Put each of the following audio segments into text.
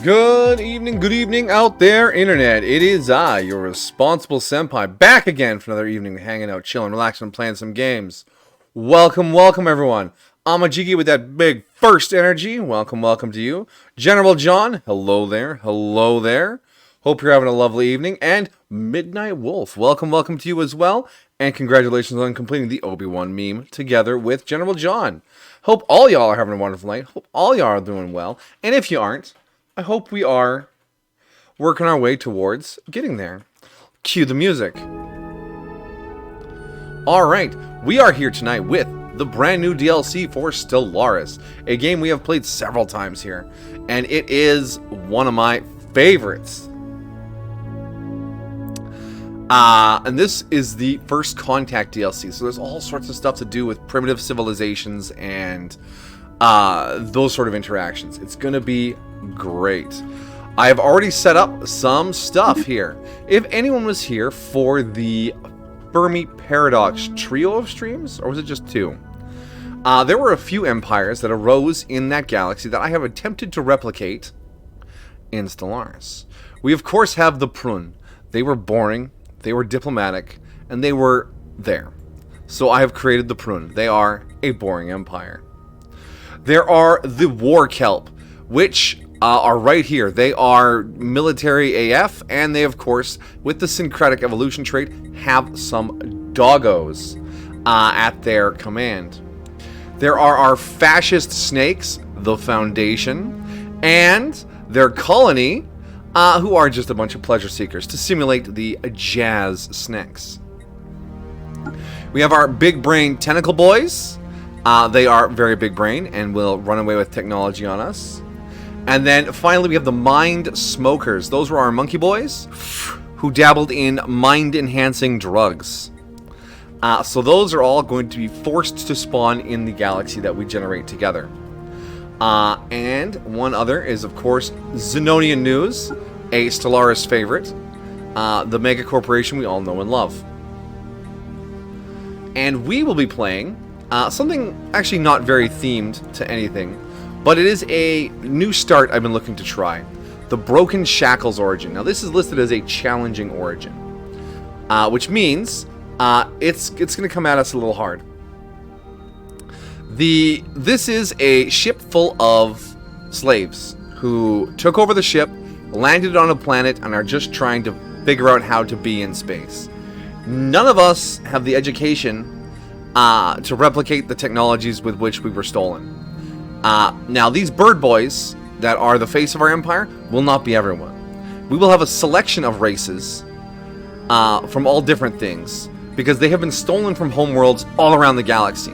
Good evening out there, Internet. It is I, your responsible senpai, back again for another evening hanging out, chilling, relaxing, and playing some games. Welcome, everyone. I'm a Jiggy with that big first energy. Welcome to you. General John, hello there. Hope you're having a lovely evening. And Midnight Wolf, welcome to you as well. And congratulations on completing the Obi-Wan meme together with General John. Hope all y'all are having a wonderful night. Hope all y'all are doing well. And if you aren't, I hope we are working our way towards getting there. Cue the music. Alright, we are here tonight with the brand new DLC for Stellaris, a game we have played several times here, and it is one of my favorites. And this is the First Contact DLC, so there's all sorts of stuff to do with primitive civilizations and those sort of interactions. It's going to be great. I have already set up some stuff here. If anyone was here for the Fermi Paradox trio of streams, or was it just two? There were a few empires that arose in that galaxy that I have attempted to replicate in Stellaris. We of course have the Prun. They were boring, they were diplomatic, and they were there. So I have created the Prun. They are a boring empire. There are the War Kelp, which are right here. They are military AF, and they, of course, with the syncretic evolution trait, have some doggos at their command. There are our fascist snakes, the Foundation, and their colony, who are just a bunch of pleasure seekers to simulate the jazz snakes. We have our big brain tentacle boys. They are very big brain and will run away with technology on us. And then finally we have the mind smokers. Those were our monkey boys who dabbled in mind enhancing drugs. So those are all going to be forced to spawn in the galaxy that we generate together. And one other is of course Xenonian News, a Stellaris favorite. The mega corporation we all know and love. And we will be playing something actually not very themed to anything, but it is a new start I've been looking to try. The Broken Shackles origin. Now this is listed as a challenging origin, which means it's going to come at us a little hard. This is a ship full of slaves who took over the ship, landed on a planet, and are just trying to figure out how to be in space. None of us have the education to replicate the technologies with which we were stolen. Now, these bird boys that are the face of our empire will not be everyone. We will have a selection of races from all different things, because they have been stolen from homeworlds all around the galaxy.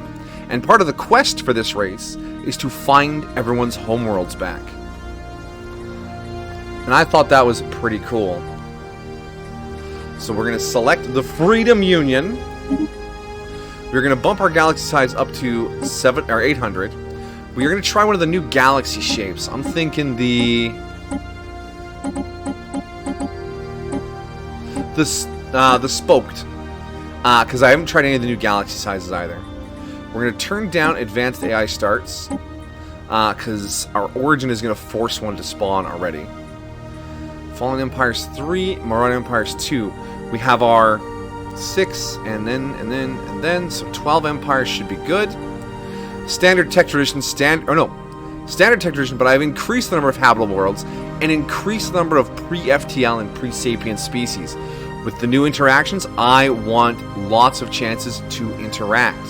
And part of the quest for this race is to find everyone's homeworlds back. And I thought that was pretty cool. So we're going to select the Freedom Union. We're going to bump our galaxy size up to 700 or 800. We're going to try one of the new galaxy shapes. I'm thinking the spoked, because I haven't tried any of the new galaxy sizes either. We're going to turn down advanced AI starts, because our origin is going to force one to spawn already. Fallen Empires 3, Marauder Empires 2. We have our 6, and then, so 12 empires should be good. Standard tech tradition, standard tech tradition, but I've increased the number of habitable worlds and increased the number of pre-FTL and pre-sapient species. With the new interactions, I want lots of chances to interact.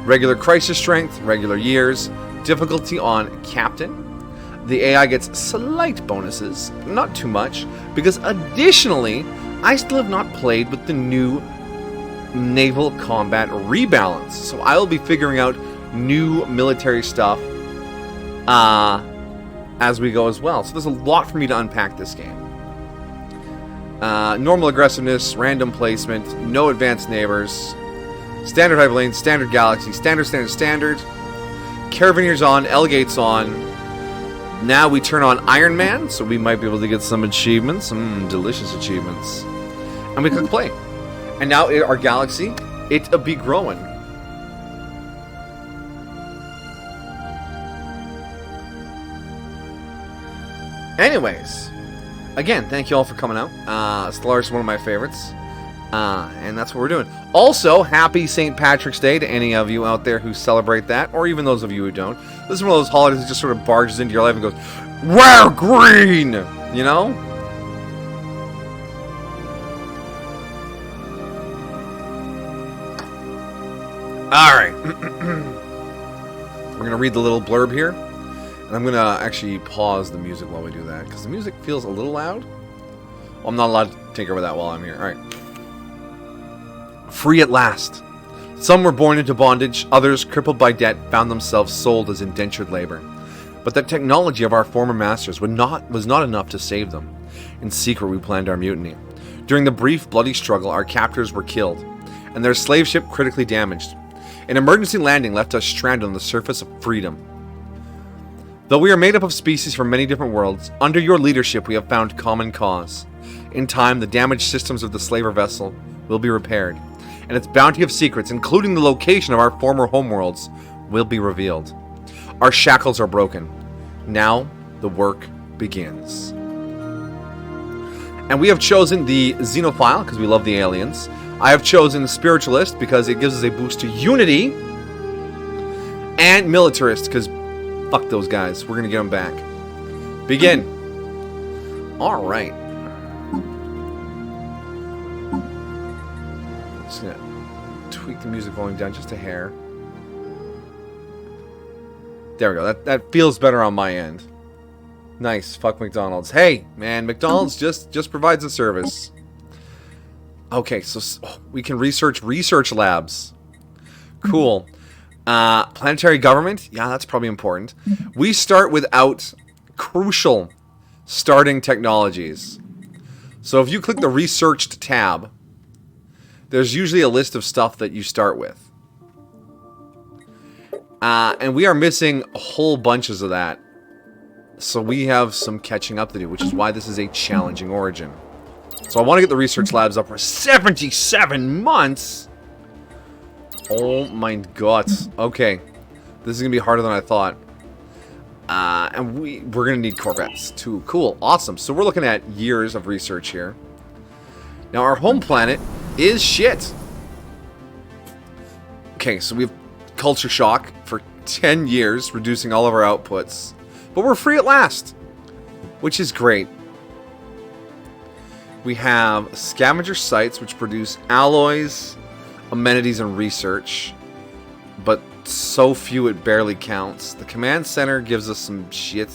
Regular crisis strength, regular years, difficulty on captain. The AI gets slight bonuses, not too much, because additionally, I still have not played with the new naval combat rebalance. So I will be figuring out new military stuff as we go as well. So there's a lot for me to unpack this game. Normal aggressiveness, random placement, no advanced neighbors, standard hyperlane, standard galaxy, standard. Caravanier's on, L-Gate's on. Now we turn on Iron Man, so we might be able to get some achievements, some delicious achievements. And we click play. And now our galaxy, it'll be growing. Anyways, again, thank you all for coming out. Stellaris is one of my favorites. And that's what we're doing. Also, happy St. Patrick's Day to any of you out there who celebrate that, or even those of you who don't. This is one of those holidays that just sort of barges into your life and goes, wear green! You know? Alright. We're going to read the little blurb here. And I'm going to actually pause the music while we do that, because the music feels a little loud. Well, I'm not allowed to tinker with that while I'm here. Alright. Free at last. Some were born into bondage, others, crippled by debt, found themselves sold as indentured labor. But the technology of our former masters was not enough to save them. In secret, we planned our mutiny. During the brief, bloody struggle, our captors were killed, and their slave ship critically damaged. An emergency landing left us stranded on the surface of freedom. Though we are made up of species from many different worlds, under your leadership we have found common cause. In time, the damaged systems of the slaver vessel will be repaired, and its bounty of secrets, including the location of our former homeworlds, will be revealed. Our shackles are broken. Now, the work begins. And we have chosen the Xenophile, because we love the aliens. I have chosen the Spiritualist, because it gives us a boost to unity. And Militarist, because fuck those guys. We're going to get them back. Begin. Alright. Just going to tweak the music volume down just a hair. There we go. That feels better on my end. Nice. Fuck McDonald's. Hey, man, McDonald's just provides a service. Okay, so we can research labs. Cool. Planetary government? Yeah, that's probably important. We start without crucial starting technologies. So if you click the researched tab, there's usually a list of stuff that you start with. And we are missing whole bunches of that. So we have some catching up to do, which is why this is a challenging origin. So I want to get the research labs up for 77 months! Oh my god. Okay. This is going to be harder than I thought. And we're going to need Corvettes too. Cool. Awesome. So we're looking at years of research here. Now our home planet is shit. Okay, so we have culture shock for 10 years, reducing all of our outputs. But we're free at last, which is great. We have scavenger sites, which produce alloys, amenities, and research. But so few it barely counts. The command center gives us some shit.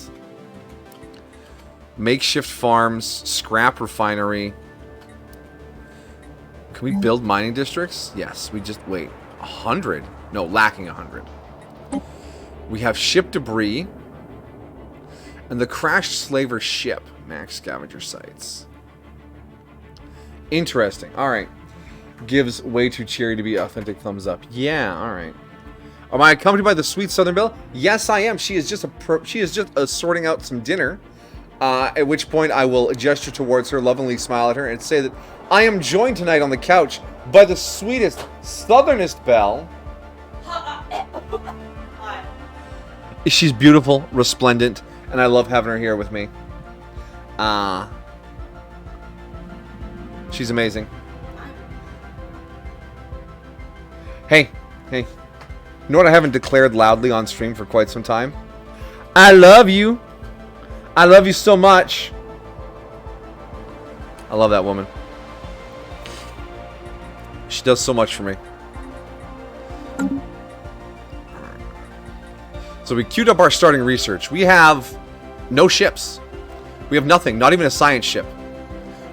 Makeshift farms, scrap refinery. Can we build mining districts? Yes, we just, wait, 100? No, lacking 100. We have ship debris. And the crashed slaver ship. Max scavenger sites. Interesting. Alright. Gives way too cheery to be authentic thumbs up. Yeah, alright. Am I accompanied by the sweet Southern Belle? Yes, I am. She is just sorting out some dinner. At which point I will gesture towards her, lovingly smile at her, and say that I am joined tonight on the couch by the sweetest, southernest Belle. Hi. She's beautiful, resplendent, and I love having her here with me. She's amazing. Hey. You know what I haven't declared loudly on stream for quite some time? I love you. I love you so much. I love that woman. She does so much for me. So we queued up our starting research. We have no ships. We have nothing, not even a science ship,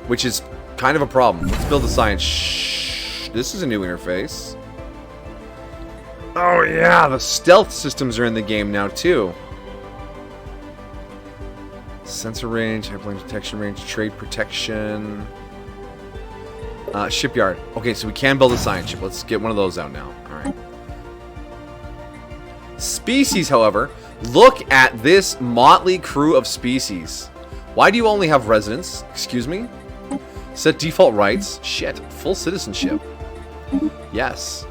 which is kind of a problem. Let's build a science. Shh. This is a new interface. Oh yeah, the stealth systems are in the game now too. Sensor range, hyperlink detection range, trade protection. Shipyard. Okay, so we can build a science ship. Let's get one of those out now. Alright. Species, however. Look at this motley crew of species. Why do you only have residents? Excuse me? Set default rights. Shit. Full citizenship. Yes.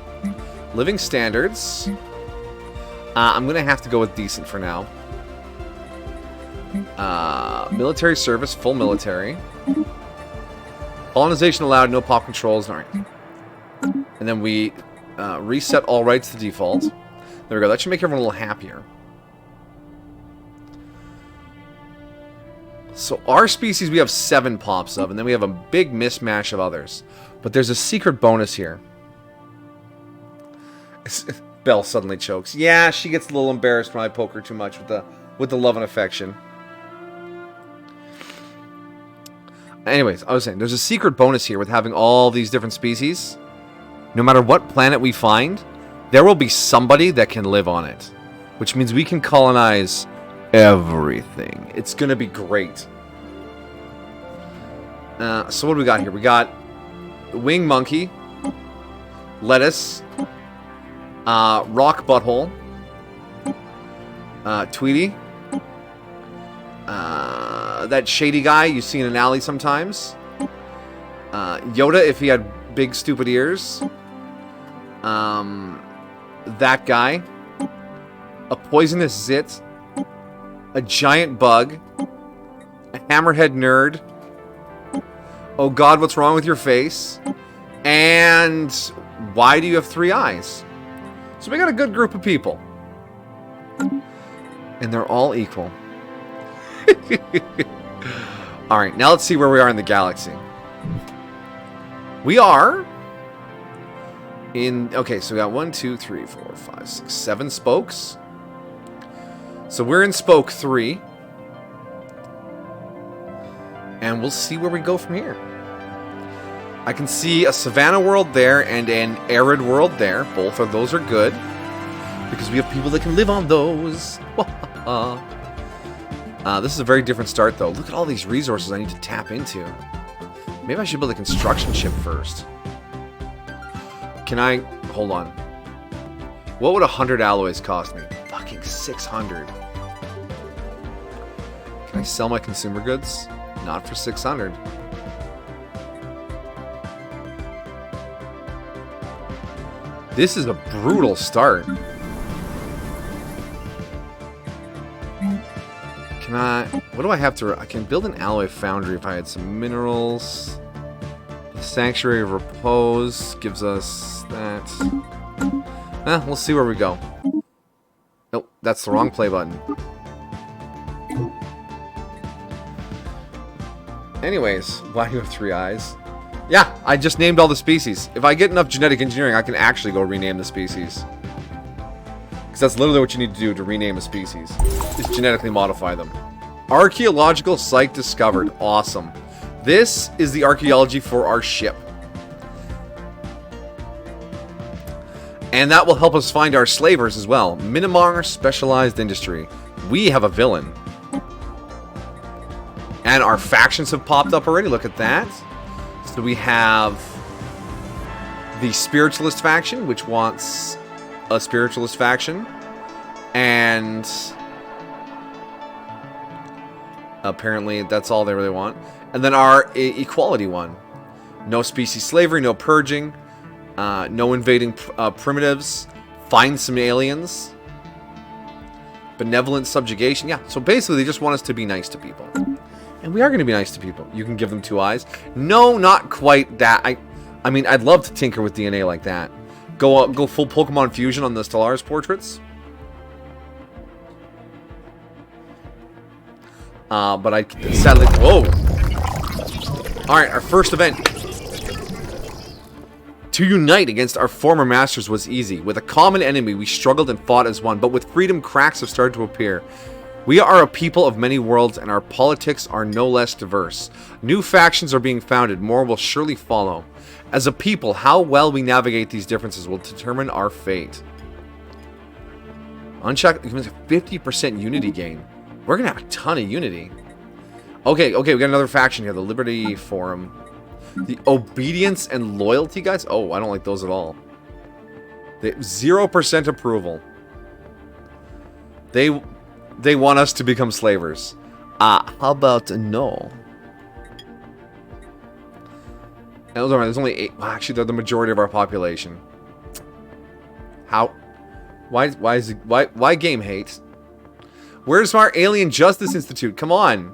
Living standards. I'm going to have to go with decent for now. Military service, full military. Colonization allowed, no pop controls. Alright. And then we reset all rights to default. There we go. That should make everyone a little happier. So our species we have 7 pops of, and then we have a big mismatch of others. But there's a secret bonus here. Belle suddenly chokes. Yeah, she gets a little embarrassed when I poke her too much with the love and affection. Anyways, I was saying, there's a secret bonus here with having all these different species. No matter what planet we find, there will be somebody that can live on it. Which means we can colonize everything. It's going to be great. So what do we got here? We got wing monkey, lettuce, rock butthole, Tweety, that shady guy you see in an alley sometimes, Yoda if he had big stupid ears, that guy, a poisonous zit, a giant bug, a hammerhead nerd, oh god, what's wrong with your face, and why do you have 3 eyes? So we got a good group of people. And they're all equal. Alright, now let's see where we are in the galaxy. We are in... Okay, so we got 1, 2, 3, 4, 5, 6, 7 spokes. So we're in spoke 3. And we'll see where we go from here. I can see a savanna world there and an arid world there. Both of those are good. Because we have people that can live on those. This is a very different start, though. Look at all these resources I need to tap into. Maybe I should build a construction ship first. Can I... Hold on. What would 100 alloys cost me? Fucking 600. Can I sell my consumer goods? Not for 600. This is a brutal start. Can I... What do I have to... I can build an alloy foundry if I had some minerals. The Sanctuary of Repose gives us that. We'll see where we go. Nope, that's the wrong play button. Anyways, why do you have 3 eyes? Yeah, I just named all the species. If I get enough genetic engineering, I can actually go rename the species. Because that's literally what you need to do to rename a species. Is genetically modify them. Archaeological site discovered. Awesome. This is the archaeology for our ship. And that will help us find our slavers as well. Minimar Specialized Industry. We have a villain. And our factions have popped up already. Look at that. So we have the Spiritualist faction, which wants a Spiritualist faction. And apparently that's all they really want. And then our Equality one. No species slavery, no purging, no invading primitives, find some aliens. Benevolent subjugation. Yeah, so basically they just want us to be nice to people. And we are going to be nice to people. You can give them 2 eyes. No, not quite that. I mean, I'd love to tinker with DNA like that. Go full Pokemon fusion on the Stellaris portraits. But I sadly... Whoa! Alright, our first event. To unite against our former masters was easy. With a common enemy, we struggled and fought as one. But with freedom, cracks have started to appear. We are a people of many worlds, and our politics are no less diverse. New factions are being founded. More will surely follow. As a people, how well we navigate these differences will determine our fate. Uncheck gives a 50% unity gain. We're going to have a ton of unity. Okay, we got another faction here. The Liberty Forum. The Obedience and Loyalty guys? Oh, I don't like those at all. They 0% approval. They want us to become slavers. How about no? There's only 8. Well, actually, they're the majority of our population. How? Why game hate? Where's our Alien Justice Institute? Come on.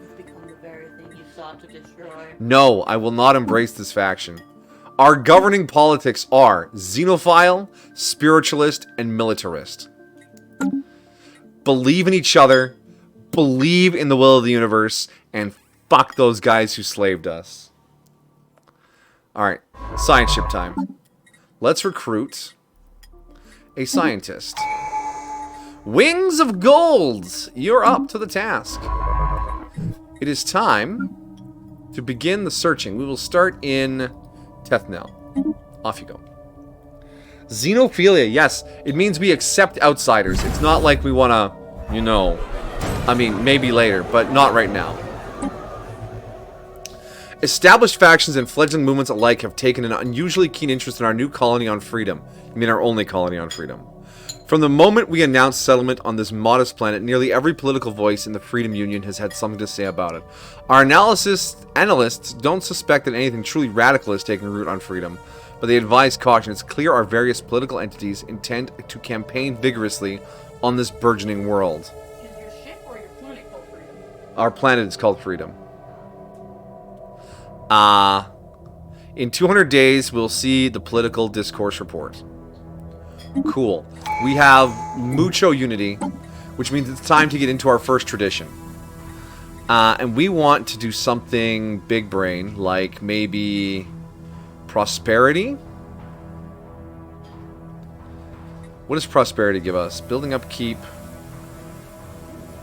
It's become the very thing you sought to destroy. No, I will not embrace this faction. Our governing politics are xenophile, spiritualist, and militarist. Believe in each other, believe in the will of the universe, and fuck those guys who slaved us. Alright, science ship time. Let's recruit a scientist. Wings of Gold! You're up to the task. It is time to begin the searching. We will start in Tethnel. Off you go. Xenophilia, yes. It means we accept outsiders. It's not like we want to, you know... I mean, maybe later, but not right now. Established factions and fledgling movements alike have taken an unusually keen interest in our new colony on Freedom. I mean, our only colony on Freedom. From the moment we announced settlement on this modest planet, nearly every political voice in the Freedom Union has had something to say about it. Our analysts don't suspect that anything truly radical is taking root on Freedom, but they advise caution. It's clear our various political entities intend to campaign vigorously on this burgeoning world. Is your ship or your planet called Freedom? Our planet is called Freedom. In 200 days, we'll see the political discourse report. Cool. We have mucho unity, which means it's time to get into our first tradition. And we want to do something big brain, like maybe prosperity. What does prosperity give us? Building upkeep,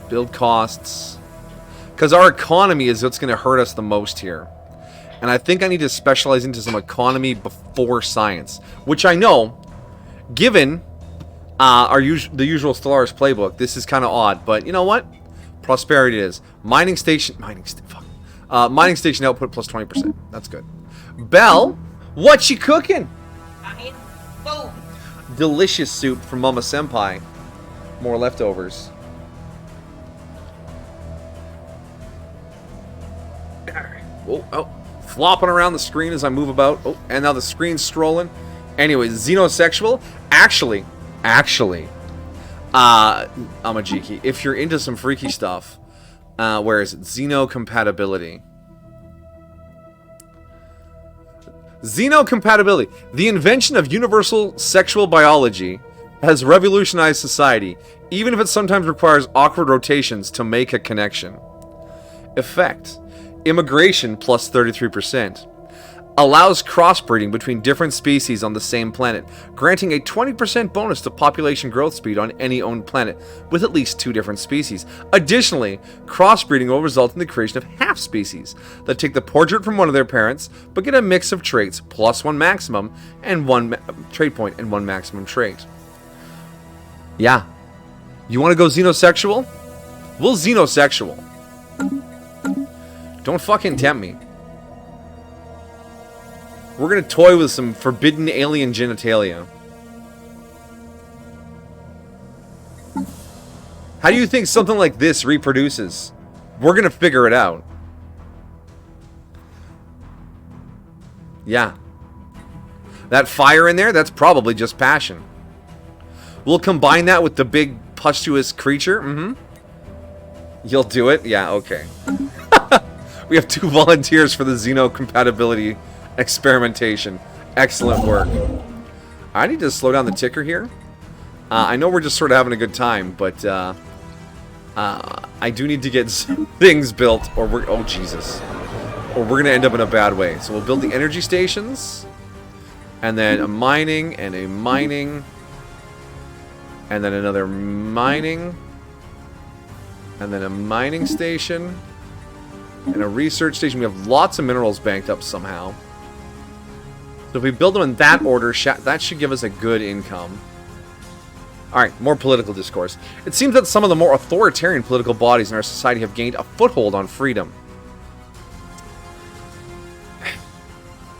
build costs. Because our economy is what's going to hurt us the most here. And I think I need to specialize into some economy before science, which I know, given the usual Stellaris playbook, this is kind of odd. But you know what? Prosperity is. Mining station output plus 20%. That's good. Belle, what you cooking? I mean, food. Delicious soup from Mama Senpai. More leftovers. Oh. Flopping around the screen as I move about. Oh, and now the screen's scrolling. Anyways, xenosexual. Actually, Amajiki, if you're into some freaky stuff, where is it? Xenocompatibility. Xenocompatibility. The invention of universal sexual biology has revolutionized society, even if it sometimes requires awkward rotations to make a connection. Effect. Immigration plus 33%. Allows crossbreeding between different species on the same planet, granting a 20% bonus to population growth speed on any owned planet with at least 2 different species. Additionally, crossbreeding will result in the creation of half-species that take the portrait from one of their parents, but get a mix of traits, plus 1 maximum, and 1 trait point and 1 maximum trait. Yeah. You want to go xenosexual? We'll xenosexual. Don't fucking tempt me. We're gonna toy with some forbidden alien genitalia. How do you think something like this reproduces? We're gonna figure it out. Yeah. That fire in there, that's probably just passion. We'll combine that with the big pustulous creature. You'll do it? Yeah, okay. We have 2 volunteers for the xenocompatibility experimentation. Excellent work. I need to slow down the ticker here. I know we're just sort of having a good time, but I do need to get things built, or we're... Oh, Jesus. Or we're going to end up in a bad way. So we'll build the energy stations, and then a mining, and a mining, and then another mining, and then a mining station, and a research station. We have lots of minerals banked up somehow. So if we build them in that order, that should give us a good income. Alright, more political discourse. It seems that some of the more authoritarian political bodies in our society have gained a foothold on freedom.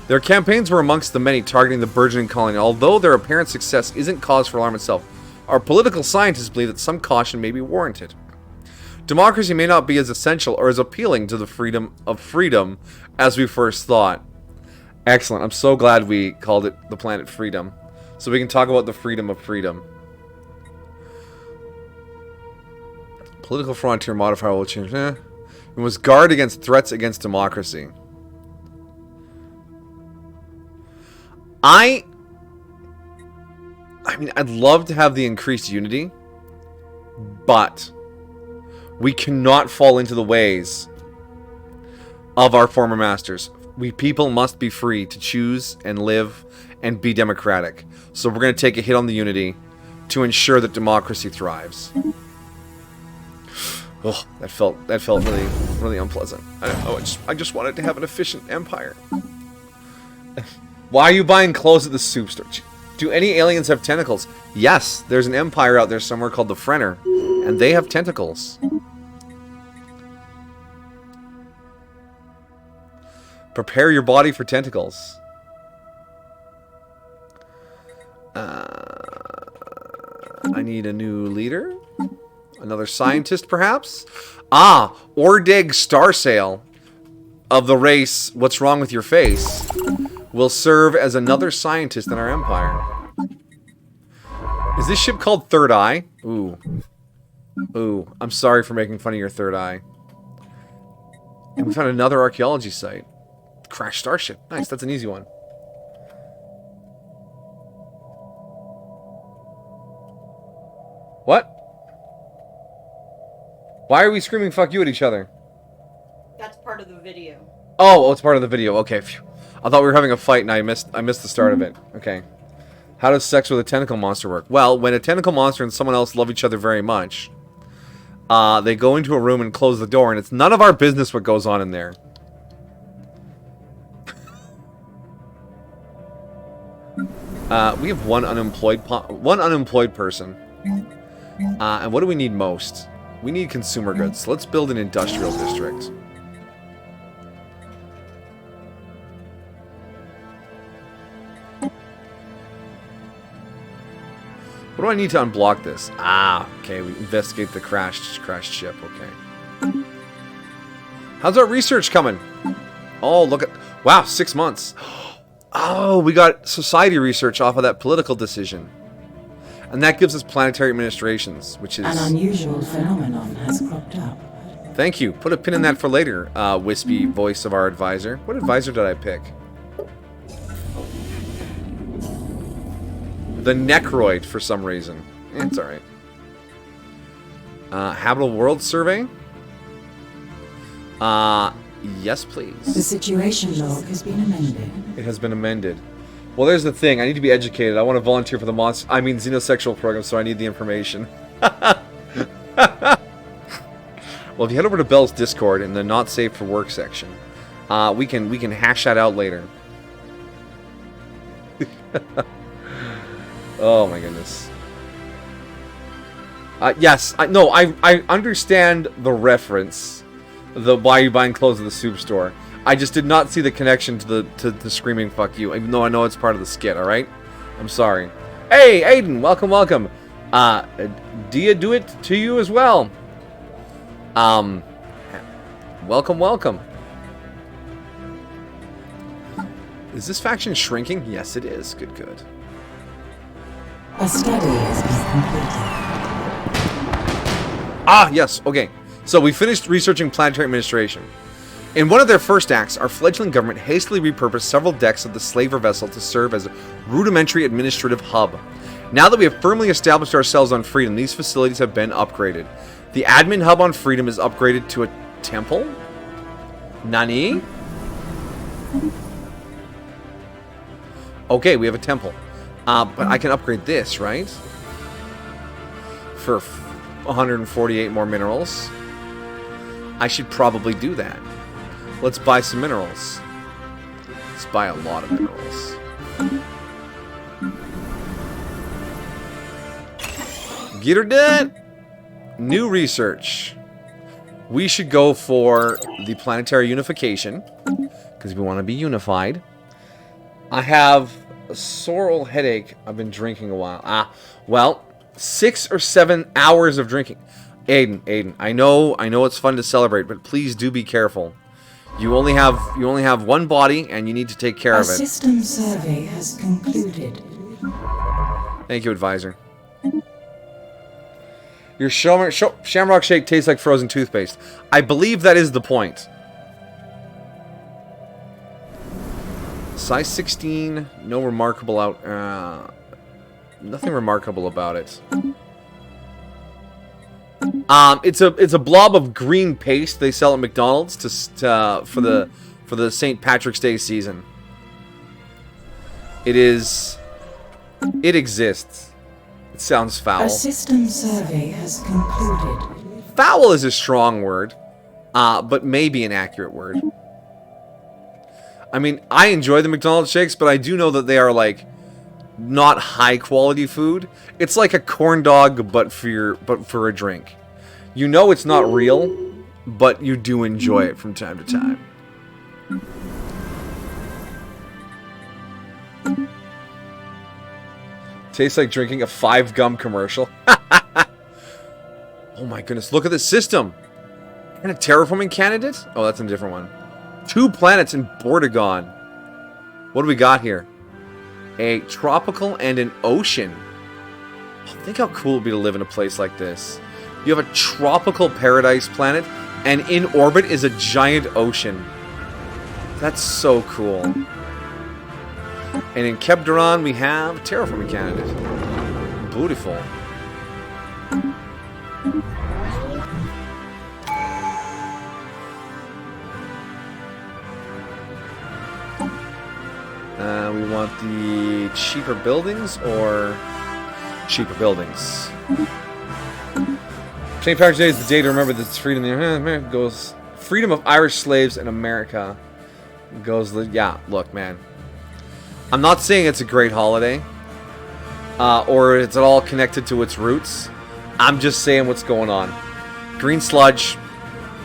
Their campaigns were amongst the many targeting the burgeoning colony. Although their apparent success isn't cause for alarm itself, our political scientists believe that some caution may be warranted. Democracy may not be as essential or as appealing to the freedom as we first thought. Excellent. I'm so glad we called it the planet Freedom, so we can talk about the freedom of freedom. Political frontier modifier will change. We must guard against threats against democracy. I mean, I'd love to have the increased unity, but we cannot fall into the ways of our former masters. We people must be free to choose and live and be democratic. So we're going to take a hit on the unity to ensure that democracy thrives. Oh, that felt really, really unpleasant. I just wanted to have an efficient empire. Why are you buying clothes at the soup store? Do any aliens have tentacles? Yes, there's an empire out there somewhere called the Frenner, and they have tentacles. Prepare your body for tentacles. I need a new leader. Another scientist, perhaps? Ah, Ordeg Starsail of the race What's Wrong With Your Face will serve as another scientist in our empire. Is this ship called Third Eye? Ooh. Ooh, I'm sorry for making fun of your third eye. And we found another archaeology site. Crashed starship. Nice, that's an easy one. What? Why are we screaming fuck you at each other? That's part of the video. Oh, it's part of the video. Okay. Phew. I thought we were having a fight and I missed the start of it. Okay. How does sex with a tentacle monster work? Well, when a tentacle monster and someone else love each other very much, they go into a room and close the door, and it's none of our business what goes on in there. We have one unemployed person. And what do we need most? We need consumer goods. So let's build an industrial district. What do I need to unblock this? Ah, okay. We investigate the crashed ship. Okay. How's our research coming? Oh, look at... Wow, 6 months. Oh, we got society research off of that political decision. And that gives us planetary administrations, which is... An unusual phenomenon has cropped up. Thank you. Put a pin in that for later, wispy voice of our advisor. What advisor did I pick? The Necroid, for some reason. It's alright. Habitable World Survey? Yes, please. The situation log has been amended. It has been amended. Well, there's the thing. I need to be educated. I want to volunteer for the xenosexual program, so I need the information. Well, if you head over to Bell's Discord in the Not Safe for Work section, we can hash that out later. Oh my goodness. Yes, I understand the reference. The why are you buying clothes at the soup store. I just did not see the connection to the screaming fuck you, even though I know it's part of the skit, alright? I'm sorry. Hey, Aiden, welcome. Dia do it to you as well. Welcome. Is this faction shrinking? Yes, it is. Good. A study has been completed. Ah, yes, okay. So we finished researching planetary administration. In one of their first acts, our fledgling government hastily repurposed several decks of the slaver vessel to serve as a rudimentary administrative hub. Now that we have firmly established ourselves on Freedom, these facilities have been upgraded. The admin hub on Freedom is upgraded to a temple? Nani? Okay, we have a temple. But I can upgrade this, right? For 148 more minerals. I should probably do that. Let's buy some minerals. Let's buy a lot of minerals. Get her done! New research. We should go for the planetary unification, because we want to be unified. I have a sore old headache. I've been drinking a while. Well, 6 or 7 hours of drinking. Aiden, I know it's fun to celebrate, but please do be careful. You only have one body, and you need to take care of it. A system survey has concluded. Thank you, advisor. Your Shamrock Shake tastes like frozen toothpaste. I believe that is the point. Size 16, no remarkable nothing remarkable about it. It's a blob of green paste they sell at McDonald's for the St. Patrick's Day season. It exists. It sounds foul. A system survey has concluded. Foul is a strong word, but maybe an accurate word. I mean, I enjoy the McDonald's shakes, but I do know that they are, like, not high quality food. It's like a corn dog, but for a drink. You know it's not real, but you do enjoy it from time to time. Tastes like drinking a 5-gum commercial. Oh my goodness, look at this system. And a terraforming candidate? Oh, that's a different one. 2 planets in Bordegon. What do we got here? A tropical and an ocean. Oh, think how cool it would be to live in a place like this. You have a tropical paradise planet, and in orbit is a giant ocean. That's so cool. And in Kebdaron, we have a terraforming candidate. Beautiful. We want the cheaper buildings or cheaper buildings. St. Patrick's Day is the day to remember that freedom in America goes. Freedom of Irish slaves in America goes. Yeah, look, man. I'm not saying it's a great holiday, or it's at all connected to its roots. I'm just saying what's going on. Green sludge,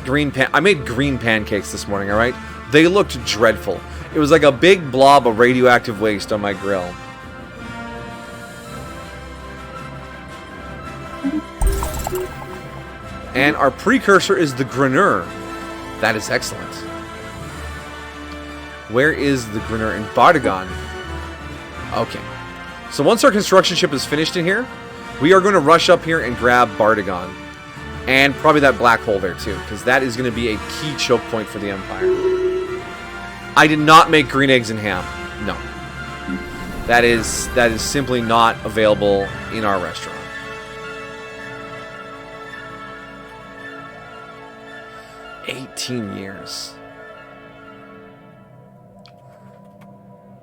I made green pancakes this morning. All right, they looked dreadful. It was like a big blob of radioactive waste on my grill. And our precursor is the Greneur. That is excellent. Where is the Greneur? In Bardagon. Okay. So once our construction ship is finished in here, we are going to rush up here and grab Bardagon. And probably that black hole there too, because that is going to be a key choke point for the Empire. I did not make green eggs and ham. No. That is simply not available in our restaurant. $18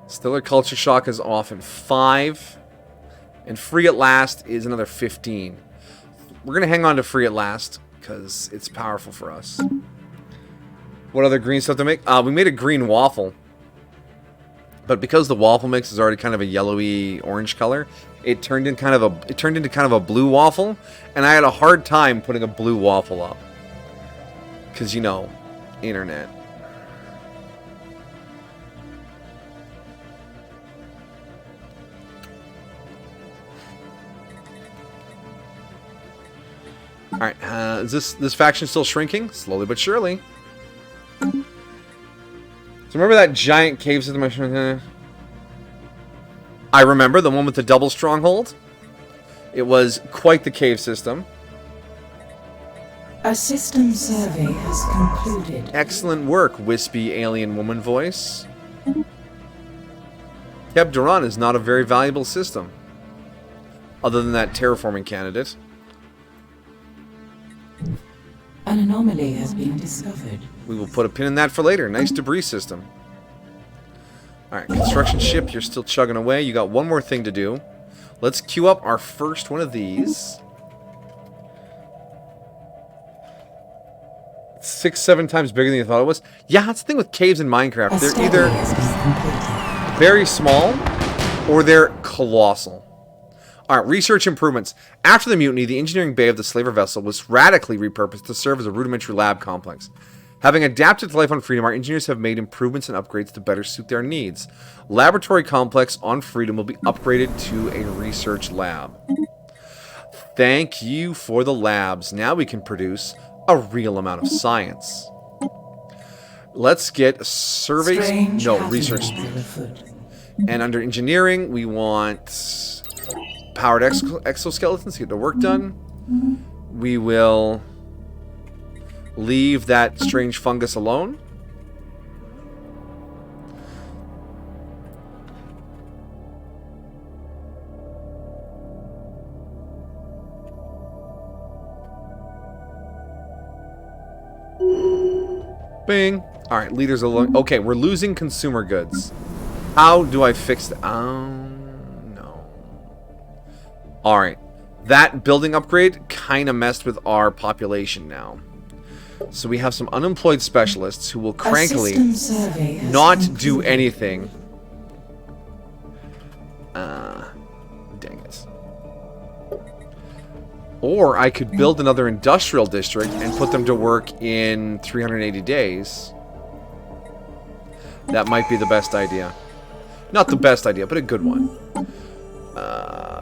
Stellar Culture Shock is off in 5. And Free at Last is another 15. We're going to hang on to Free at Last because it's powerful for us. What other green stuff to make? We made a green waffle. But because the waffle mix is already kind of a yellowy orange color, it turned into kind of a blue waffle, and I had a hard time putting a blue waffle up. Cuz you know, internet. All right, is this faction still shrinking? Slowly but surely. So remember that giant cave system? I remember the one with the double stronghold. It was quite the cave system. A system survey has concluded. Excellent work, wispy alien woman voice. Kebdaron is not a very valuable system. Other than that terraforming candidate. An anomaly has been discovered. We will put a pin in that for later. Nice debris system. Alright, construction ship, you're still chugging away. You got one more thing to do. Let's queue up our first one of these. 6-7 times bigger than you thought it was. Yeah, that's the thing with caves in Minecraft. They're either very small or they're colossal. Alright, research improvements. After the mutiny, the engineering bay of the slaver vessel was radically repurposed to serve as a rudimentary lab complex. Having adapted to life on Freedom, our engineers have made improvements and upgrades to better suit their needs. Laboratory complex on Freedom will be upgraded to a research lab. Thank you for the labs. Now we can produce a real amount of science. Let's get surveys. No, research. And under engineering, we want powered exoskeletons to get the work done. we will leave that strange fungus alone. Bing. Alright, leaders alone. Okay, we're losing consumer goods. How do I fix that? No. Alright. That building upgrade kind of messed with our population now. So we have some unemployed specialists who will crankily not do anything. Dang it. Or I could build another industrial district and put them to work in 380 days. That might be the best idea. Not the best idea, but a good one.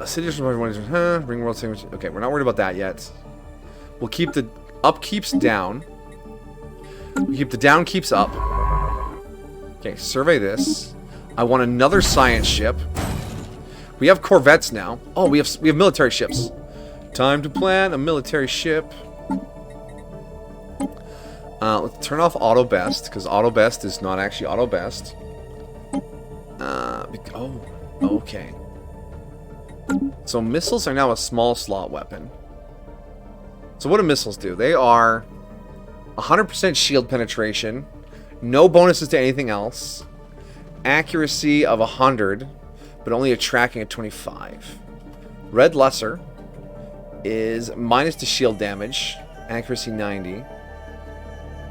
Cities bring world sandwich. Okay, we're not worried about that yet. We'll keep the upkeeps down. We keep the downkeeps up. Okay, survey this. I want another science ship. We have corvettes now. Oh, we have military ships. Time to plan a military ship. Let's turn off auto best because auto best is not actually auto best. Oh, okay. So missiles are now a small slot weapon. So what do missiles do? They are 100% shield penetration, no bonuses to anything else, accuracy of 100, but only a tracking of 25. Red Lesser is minus to shield damage, accuracy 90.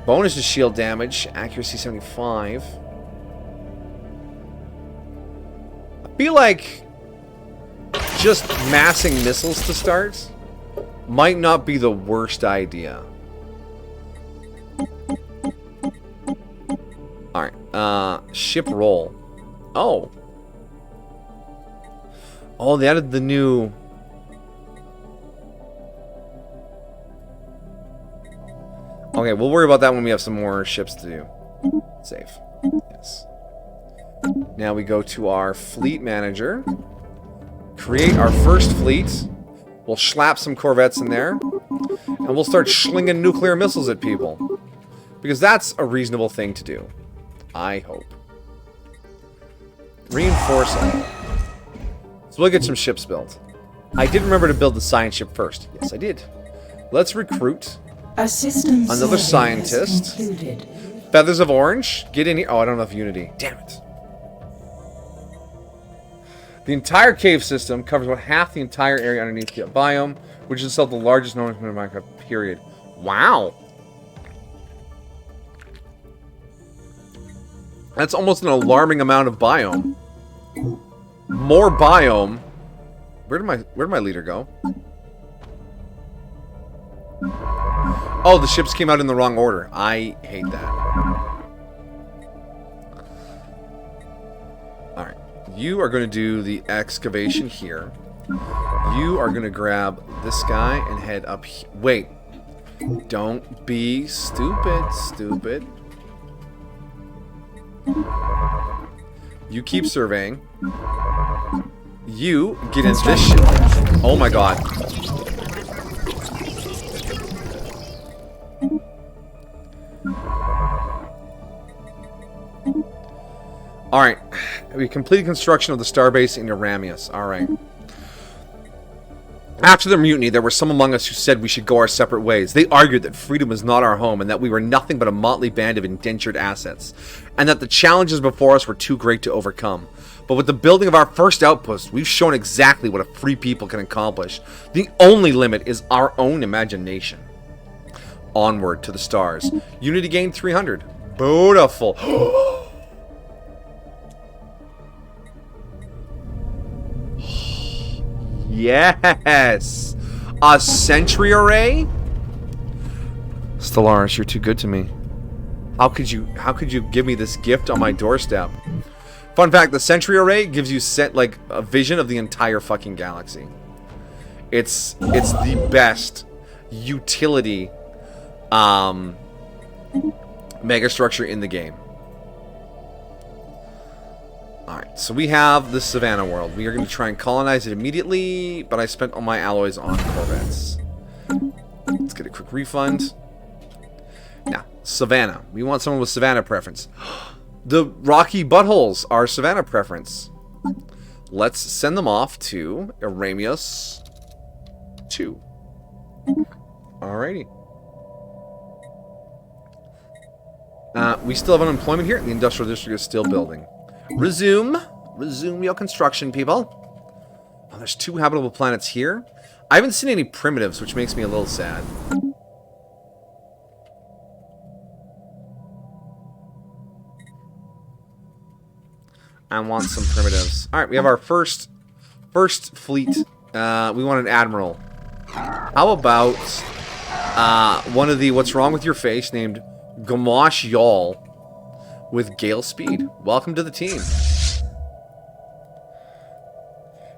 Bonus to shield damage, accuracy 75. I feel like just massing missiles to start might not be the worst idea. Alright, ship roll. Oh. Oh, they added the new... Okay, we'll worry about that when we have some more ships to do. Save. Yes. Now we go to our fleet manager. Create our first fleet. We'll slap some corvettes in there. And we'll start slinging nuclear missiles at people. Because that's a reasonable thing to do. I hope. Reinforcing. So we'll get some ships built. I did remember to build the science ship first. Yes, I did. Let's recruit another scientist. Feathers of Orange. Get in here. Oh, I don't have Unity. Damn it. The entire cave system covers about half the entire area underneath the biome, which is itself the largest known in Minecraft, period. Wow. That's almost an alarming amount of biome. More biome. Where did my leader go? Oh, the ships came out in the wrong order. I hate that. Alright. You are going to do the excavation here. You are going to grab this guy and head up here. Wait. Don't be stupid. You keep surveying. You get in this ship. Oh my god. Alright. We completed construction of the starbase in Eramius. Alright. After the mutiny, there were some among us who said we should go our separate ways. They argued that freedom was not our home and that we were nothing but a motley band of indentured assets, and that the challenges before us were too great to overcome. But with the building of our first outpost, we've shown exactly what a free people can accomplish. The only limit is our own imagination. Onward to the stars. Unity gained 300. Beautiful. Yes! A sentry array? Stellaris, you're too good to me. How could you give me this gift on my doorstep? Fun fact, the sentry array gives you like a vision of the entire fucking galaxy. It's the best utility megastructure in the game. Alright, so we have the Savannah world. We are going to try and colonize it immediately, but I spent all my alloys on corvettes. Quick refund. Now, Savannah. We want someone with Savannah preference. The rocky buttholes are Savannah preference. Let's send them off to Eramius 2. Alrighty. We still have unemployment here. The industrial district is still building. Resume. Resume your construction, people. Oh, there's 2 habitable planets here. I haven't seen any primitives, which makes me a little sad. I want some primitives. Alright, we have our first fleet. We want an admiral. How about one of the What's Wrong With Your Face named Gamash Y'all with gale speed. Welcome to the team.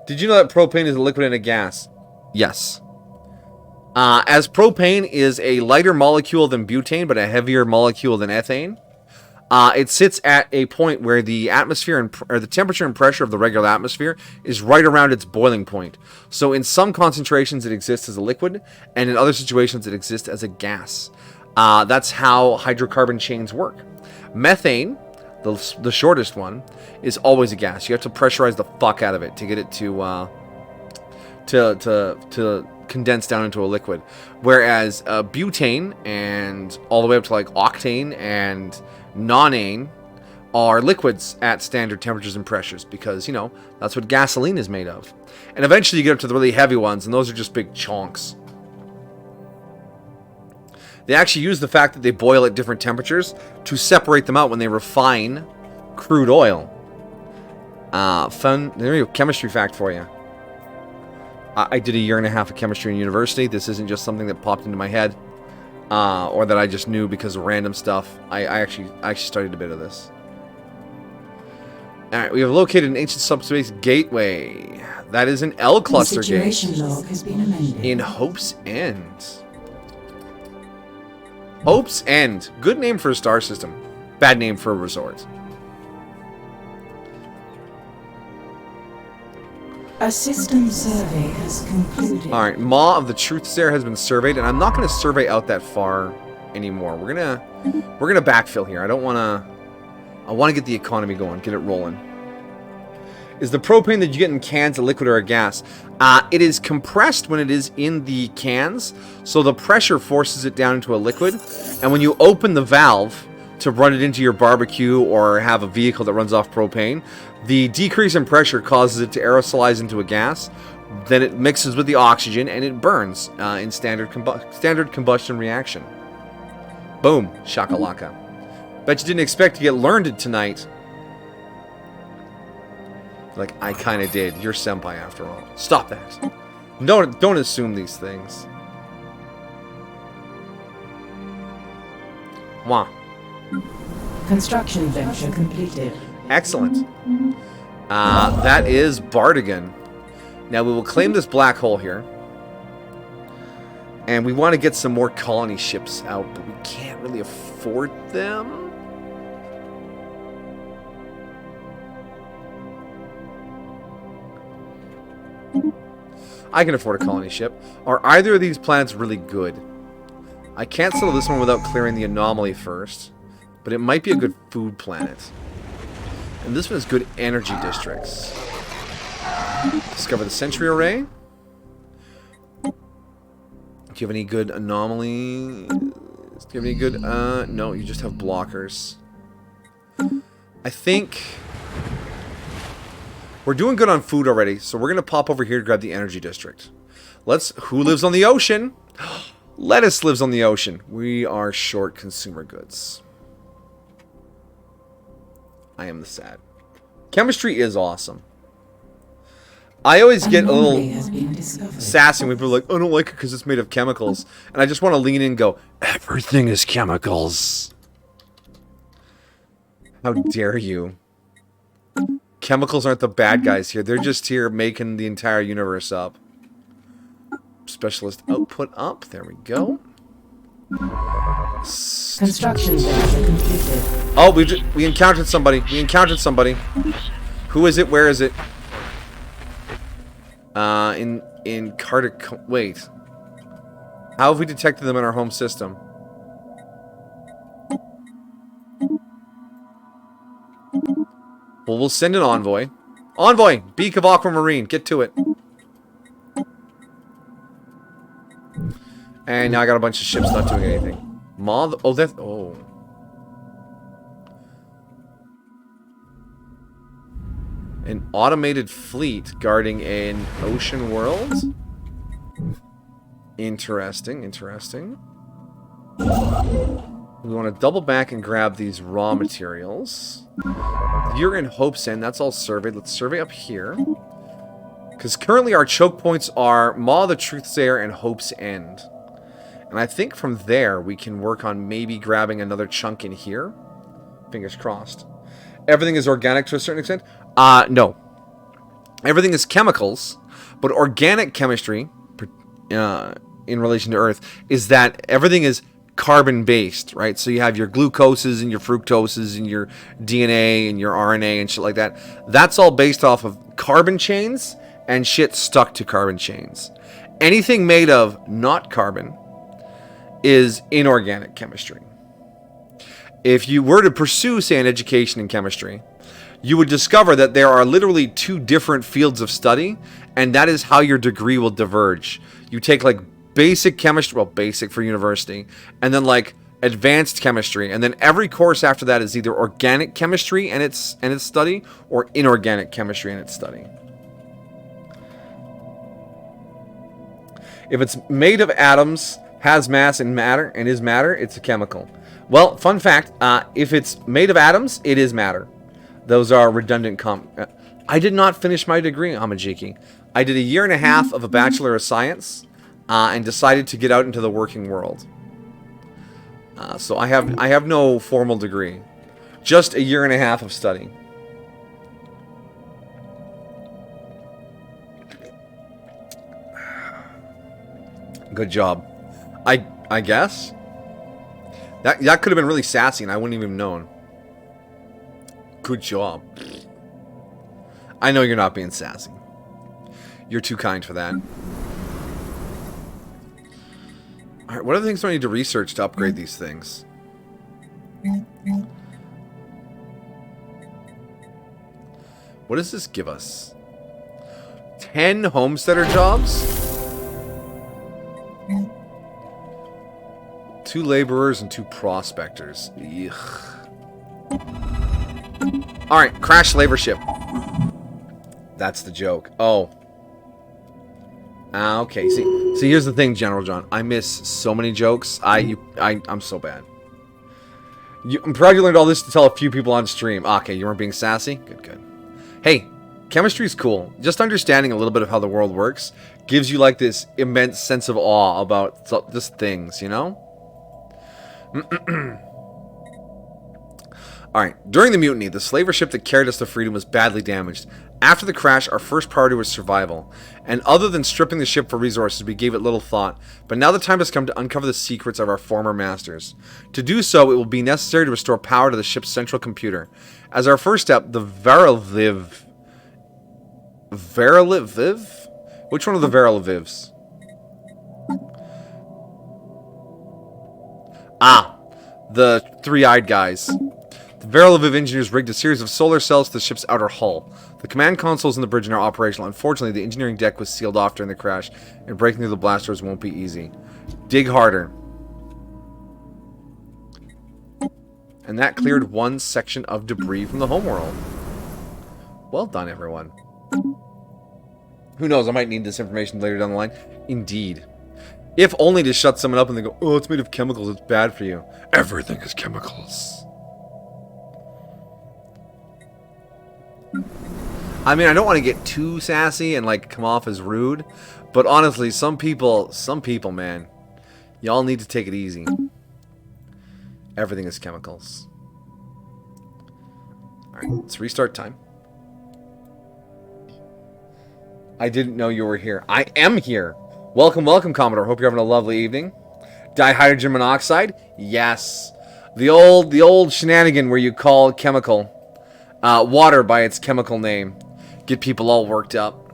Did you know that propane is a liquid and a gas? Yes. As propane is a lighter molecule than butane, but a heavier molecule than ethane, it sits at a point where the atmosphere or the temperature and pressure of the regular atmosphere is right around its boiling point. So in some concentrations it exists as a liquid, and in other situations it exists as a gas. That's how hydrocarbon chains work. Methane, the shortest one, is always a gas. You have to pressurize the fuck out of it to get it to condense down into a liquid. Whereas butane and all the way up to like octane and nonane are liquids at standard temperatures and pressures, because, you know, that's what gasoline is made of. And eventually you get up to the really heavy ones, and those are just big chunks. They actually use the fact that they boil at different temperatures to separate them out when they refine crude oil. Fun. There you go. Chemistry fact for you. I did a year and a half of chemistry in university. This isn't just something that popped into my head, or that I just knew because of random stuff. I actually studied a bit of this. All right, we have located an ancient subspace gateway. That is an L cluster gate Log has been amended. in Hope's End. Hope's End. Good name for a star system. Bad name for a resort. A system survey has concluded. Alright, Maw of the Truth Stare has been surveyed, and I'm not going to survey out that far anymore. We're gonna backfill here. I want to get the economy going, get it rolling. Is the propane that you get in cans a liquid or a gas? It is compressed when it is in the cans, so the pressure forces it down into a liquid, and when you open the valve to run it into your barbecue or have a vehicle that runs off propane, the decrease in pressure causes it to aerosolize into a gas. Then it mixes with the oxygen and it burns in standard combustion reaction. Boom, shakalaka. Bet you didn't expect to get learned tonight. Like, I kind of did. You're Senpai after all. Stop that. Don't assume these things. Mwah. Construction venture completed. Excellent. That is Bardigan. Now we will claim this black hole here. And we want to get some more colony ships out, but we can't really afford them. I can afford a colony ship. Are either of these planets really good? I can't settle this one without clearing the anomaly first, but it might be a good food planet. And this one has good energy districts. Discover the Sentry Array. Do you have any good anomalies? Do you have any good... no, you just have blockers. I think... we're doing good on food already, so we're going to pop over here to grab the energy district. Who lives on the ocean? Lettuce lives on the ocean. We are short consumer goods. I am the sad. Chemistry is awesome. I always get a little sassy when people are like, I don't like it because it's made of chemicals. And I just want to lean in and go, everything is chemicals. How dare you? Chemicals aren't the bad guys here. They're just here making the entire universe up. Specialist output up. There we go. Construction venture completed. Oh, we encountered somebody. We encountered somebody. Who is it? Where is it? In Carter. Wait. How have we detected them in our home system? Well, we'll send an envoy. Envoy! Beak of Aquamarine. Get to it. And now I got a bunch of ships not doing anything. Oh, that's... Oh. An automated fleet guarding an ocean world? Interesting, interesting. We want to double back and grab these raw materials. You're in Hope's End. That's all surveyed. Let's survey up here. Because currently our choke points are Maw the Truthsayer and Hope's End. And I think from there we can work on maybe grabbing another chunk in here. Fingers crossed. Everything is organic to a certain extent? No. Everything is chemicals, but organic chemistry, in relation to Earth, is that everything is carbon-based, right? So you have your glucoses and your fructoses and your DNA and your RNA and shit like that. That's all based off of carbon chains and shit stuck to carbon chains. Anything made of not carbon is inorganic chemistry. If you were to pursue, say, an education in chemistry, you would discover that there are literally two different fields of study, and that is how your degree will diverge. You take, like, basic chemistry, well, basic for university, and then, like, advanced chemistry, and then every course after that is either organic chemistry and its study, or inorganic chemistry and its study. If it's made of atoms, has mass and matter, and is matter, it's a chemical. Well, fun fact, if it's made of atoms, it is matter. Those are redundant I did not finish my degree, Amajiki. I did a year and a half of a Bachelor of Science, and decided to get out into the working world. So I have no formal degree. Just a year and a half of study. Good job. I guess. That could have been really sassy and I wouldn't even have known. Good job. I know you're not being sassy. You're too kind for that. Alright, what other things do I need to research to upgrade these things? What does this give us? 10 homesteader jobs? 2 laborers and 2 prospectors. Alright, crash labor ship. That's the joke. Oh. Okay, see, here's the thing, General John. I miss so many jokes. I'm so bad. I'm proud you learned all this to tell a few people on stream. Okay, you weren't being sassy? Good. Hey, chemistry's cool. Just understanding a little bit of how the world works gives you, like, this immense sense of awe about just things, you know? Alright, during the mutiny, the slaver ship that carried us to freedom was badly damaged. After the crash, our first priority was survival. And other than stripping the ship for resources, we gave it little thought. But now the time has come to uncover the secrets of our former masters. To do so, it will be necessary to restore power to the ship's central computer. As our first step, the Veriliv... Veriliv? Which one are the Verilivs? The three-eyed guys. The Veriliv engineers rigged a series of solar cells to the ship's outer hull. The command consoles in the bridge are now operational. Unfortunately, the engineering deck was sealed off during the crash, and breaking through the blast doors won't be easy. Dig harder. And that cleared one section of debris from the homeworld. Well done, everyone. Who knows, I might need this information later down the line. Indeed. If only to shut someone up and they go, oh, it's made of chemicals, it's bad for you. Everything is chemicals. I mean, I don't want to get too sassy and, like, come off as rude. But honestly, some people, man, y'all need to take it easy. Everything is chemicals. Alright, let's restart time. I didn't know you were here. I am here. Welcome, welcome, Commodore. Hope you're having a lovely evening. Dihydrogen monoxide? Yes. The old shenanigan where you call chemical water by its chemical name. Get people all worked up.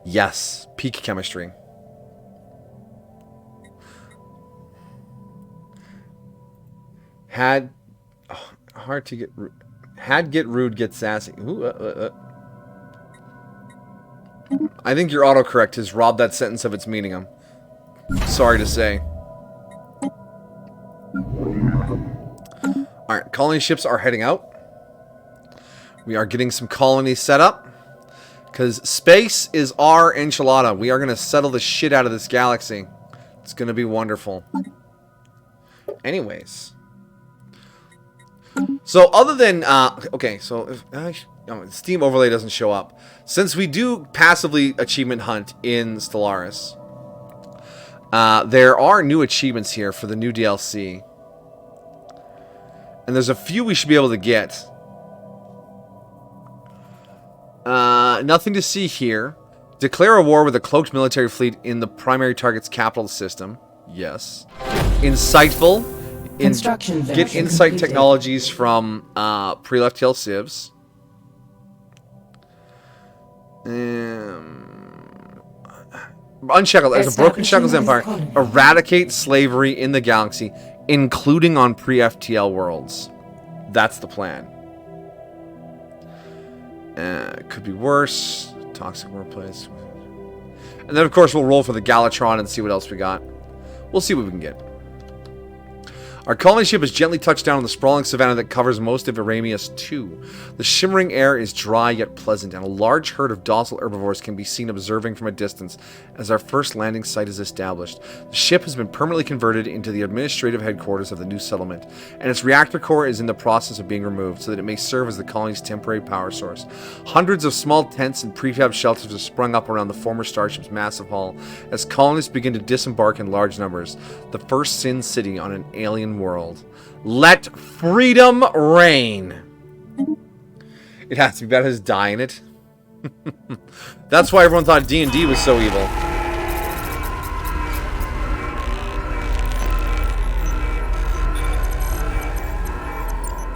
Yes. Peak chemistry. Had hard to get. Had get rude, get sassy. Ooh, I think your autocorrect has robbed that sentence of its meaning. I'm sorry to say. Alright, colony ships are heading out. We are getting some colonies set up. Because space is our enchilada. We are going to settle the shit out of this galaxy. It's going to be wonderful. Anyways. So other than... okay, so if Steam overlay doesn't show up. Since we do passively achievement hunt in Stellaris, there are new achievements here for the new DLC. And there's a few we should be able to get. Nothing to see here. Declare a war with a cloaked military fleet in the primary target's capital system. Yes. Insightful. Get insight technologies from pre-left tail civs. Unshackled. As a broken shackles empire, eradicate slavery in the galaxy, including on pre-FTL worlds. That's the plan. Could be worse. Toxic workplace. And then, of course, we'll roll for the Galatron and see what else we got. We'll see what we can get. Our colony ship has gently touched down on the sprawling savanna that covers most of Eramius 2. The shimmering air is dry yet pleasant, and a large herd of docile herbivores can be seen observing from a distance as our first landing site is established. The ship has been permanently converted into the administrative headquarters of the new settlement, and its reactor core is in the process of being removed so that it may serve as the colony's temporary power source. Hundreds of small tents and prefab shelters have sprung up around the former starship's massive hull as colonists begin to disembark in large numbers. The first Sin City on an alien world. Let freedom reign. It has to be about his die in it. That's why everyone thought D&D was so evil.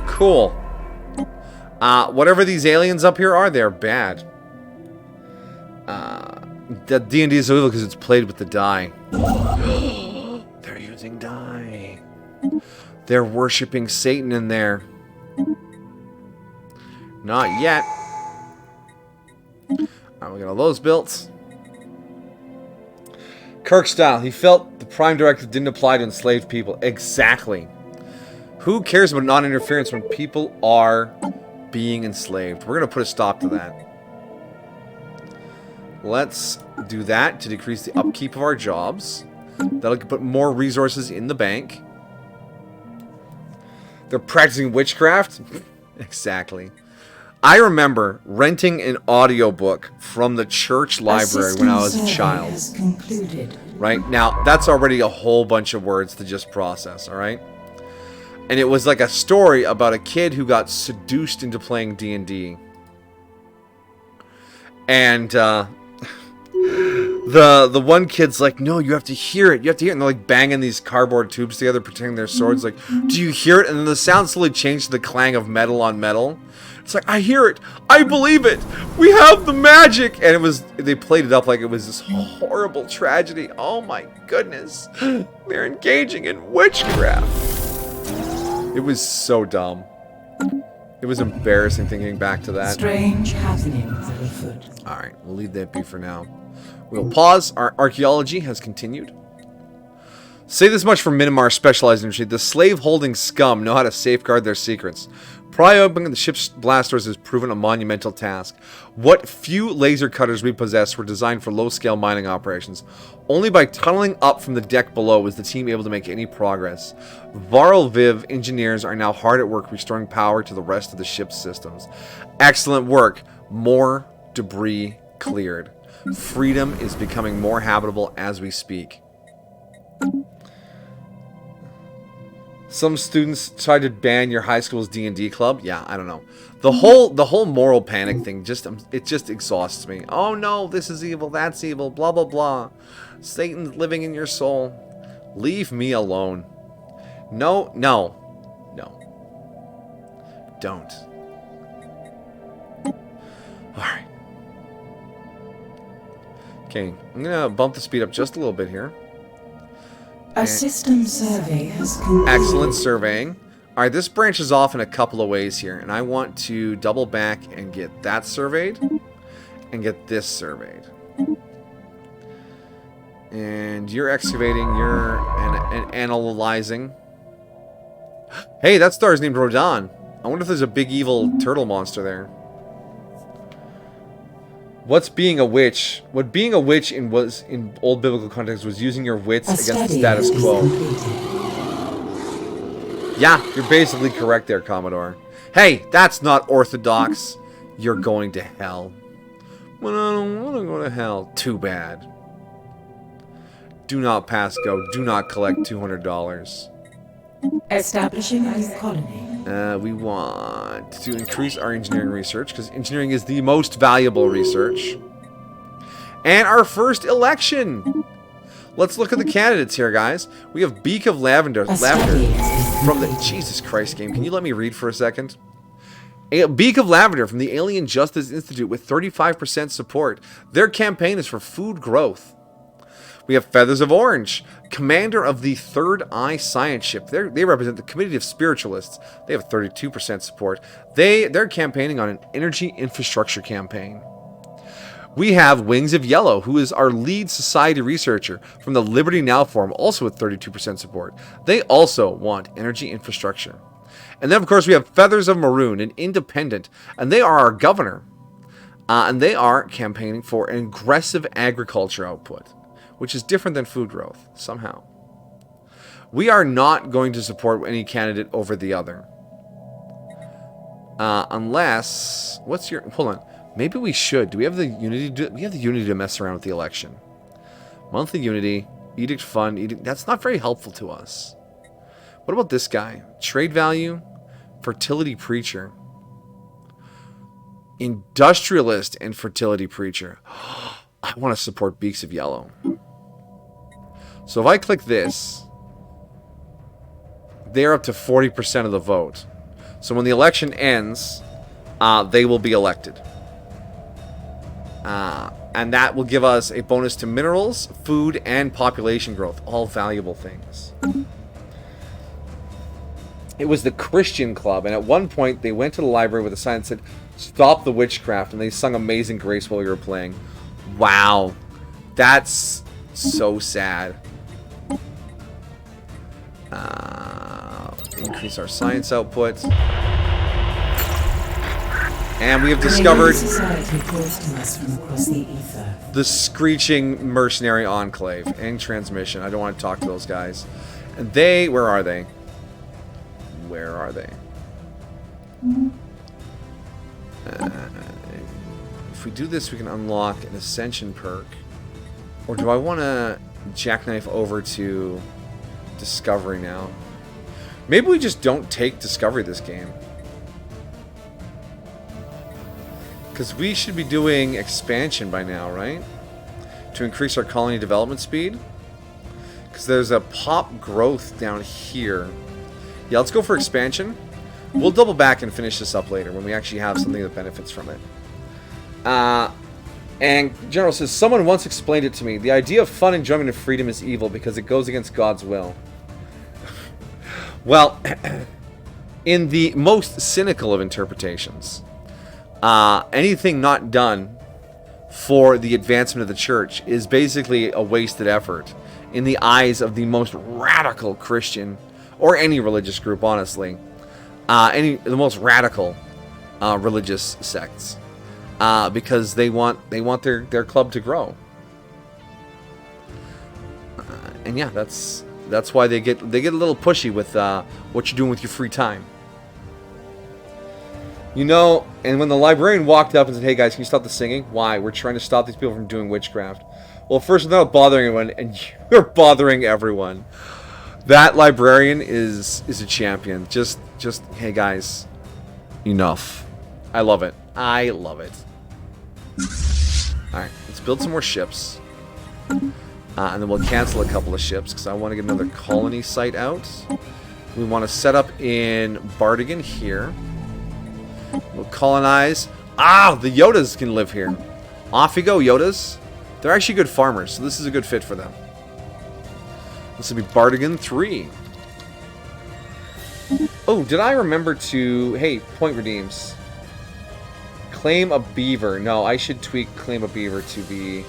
Cool. Whatever these aliens up here are, they're bad. The D&D is so evil because it's played with the die. They're using die. They're worshipping Satan in there. Not yet. Alright, we got all those built. Kirk style. He felt the Prime Directive didn't apply to enslaved people. Exactly. Who cares about non-interference when people are being enslaved? We're going to put a stop to that. Let's do that to decrease the upkeep of our jobs. That'll put more resources in the bank. They're practicing witchcraft? Exactly. I remember renting an audiobook from the church library when I was a child. Right? Now, that's already a whole bunch of words to just process, alright? And it was like a story about a kid who got seduced into playing D&D. And, the one kid's like, no, you have to hear it. You have to hear it. And they're like banging these cardboard tubes together, pretending they're swords. Like, do you hear it? And then the sound slowly changed to the clang of metal on metal. It's like, I hear it. I believe it. We have the magic. And it was, they played it up like it was this horrible tragedy. Oh my goodness. They're engaging in witchcraft. It was so dumb. It was embarrassing thinking back to that. Strange happenings afoot. Alright, we'll leave that be for now. We'll pause. Our archaeology has continued. Say this much for Minimar's specialized industry. The slave-holding scum know how to safeguard their secrets. Pry open the ship's blast doors has proven a monumental task. What few laser cutters we possess were designed for low-scale mining operations. Only by tunneling up from the deck below was the team able to make any progress. Varl Viv engineers are now hard at work restoring power to the rest of the ship's systems. Excellent work. More debris cleared. Freedom is becoming more habitable as we speak. Some students tried to ban your high school's D&D club. Yeah, I don't know. The whole moral panic thing it just exhausts me. Oh no, this is evil, that's evil, blah blah blah. Satan's living in your soul. Leave me alone. No, no. No. Don't. Alright. Okay, I'm gonna bump the speed up just a little bit here. A system survey has concluded. Excellent surveying. Alright, this branches off in a couple of ways here, and I want to double back and get that surveyed, and get this surveyed. And you're excavating, you're analyzing. Hey, that star's named Rodan. I wonder if there's a big evil turtle monster there. What's being a witch? What being a witch in old biblical context was using your wits against the status quo. Yeah, you're basically correct there, Commodore. Hey, that's not orthodox. You're going to hell. Well, I don't want to go to hell. Too bad. Do not pass go. Do not collect $200. Establishing a new colony. We want to increase our engineering research, because engineering is the most valuable research. And our first election! Let's look at the candidates here, guys. We have Beak of Lavender from the... Jesus Christ game. Can you let me read for a second? Beak of Lavender from the Alien Justice Institute with 35% support. Their campaign is for food growth. We have Feathers of Orange, commander of the Third Eye Science Ship. They represent the Committee of Spiritualists. They have 32% support. They're campaigning on an energy infrastructure campaign. We have Wings of Yellow, who is our lead society researcher from the Liberty Now Forum, also with 32% support. They also want energy infrastructure. And then, of course, we have Feathers of Maroon, an independent, and they are our governor. And they are campaigning for an aggressive agriculture output, which is different than food growth, somehow. We are not going to support any candidate over the other. Unless... What's your... Hold on. Maybe we should. Do we have the unity? We have the unity to mess around with the election. Monthly unity. Edict fund. Edict, that's not very helpful to us. What about this guy? Trade value. Fertility preacher. Industrialist and fertility preacher. I want to support Beaks of Yellow. So if I click this, they're up to 40% of the vote. So when the election ends, they will be elected. And that will give us a bonus to minerals, food, and population growth. All valuable things. It was the Christian Club, and at one point they went to the library with a sign that said, "Stop the witchcraft," and they sung Amazing Grace while we were playing. Wow. That's so sad. Increase our science output. And we have discovered the Screeching Mercenary Enclave and Transmission. I don't want to talk to those guys. And they, where are they? Where are they? If we do this, we can unlock an Ascension perk. Or do I want to jackknife over to Discovery now? Maybe we just don't take Discovery this game. Because we should be doing expansion by now, right? To increase our colony development speed. Because there's a pop growth down here. Yeah, let's go for expansion. We'll double back and finish this up later when we actually have something that benefits from it. And General says, someone once explained it to me. The idea of fun, enjoyment, and freedom is evil because it goes against God's will. Well, in the most cynical of interpretations, anything not done for the advancement of the church is basically a wasted effort in the eyes of the most radical Christian, or any religious group, honestly. The most radical religious sects. Because they want their club to grow. And yeah, that's why they get a little pushy with what you're doing with your free time. You know, and when the librarian walked up and said, "Hey guys, can you stop the singing?" Why? We're trying to stop these people from doing witchcraft. Well, first, they're not bothering anyone, and you're bothering everyone. That librarian is a champion. Just, hey guys, enough. I love it. I love it. Alright, let's build some more ships. And then we'll cancel a couple of ships, because I want to get another colony site out. We want to set up in Bardigan here. We'll colonize. The Yodas can live here. Off you go, Yodas. They're actually good farmers, so this is a good fit for them. This will be Bardigan 3. Oh, did I remember to... Hey, point redeems. Claim a beaver. No, I should tweak claim a beaver to be...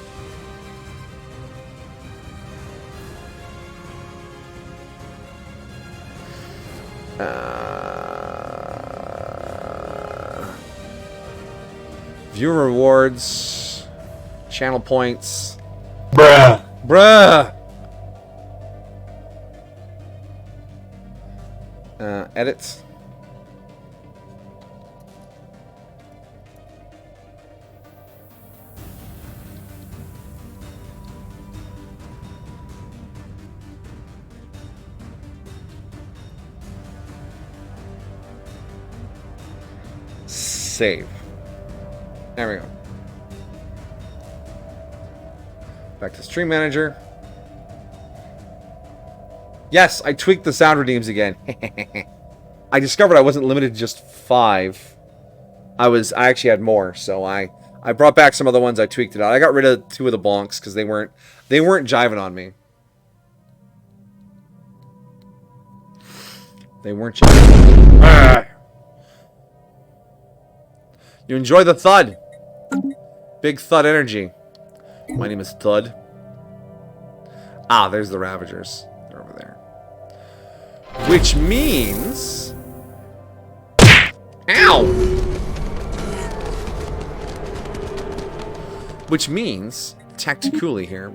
Viewer rewards. Channel points. Bruh. Bruh! Edit. Save. There we go. Back to Stream Manager. Yes, I tweaked the sound redeems again. I discovered I wasn't limited to just 5. I actually had more, so I brought back some other ones. I tweaked it out. I got rid of 2 of the bonks because they weren't jiving on me. They weren't jiving. Ah. You enjoy the thud. Big thud energy. My name is Thud. Ah, there's the Ravagers. They're over there. Which means... Ow! Which means, tactically here...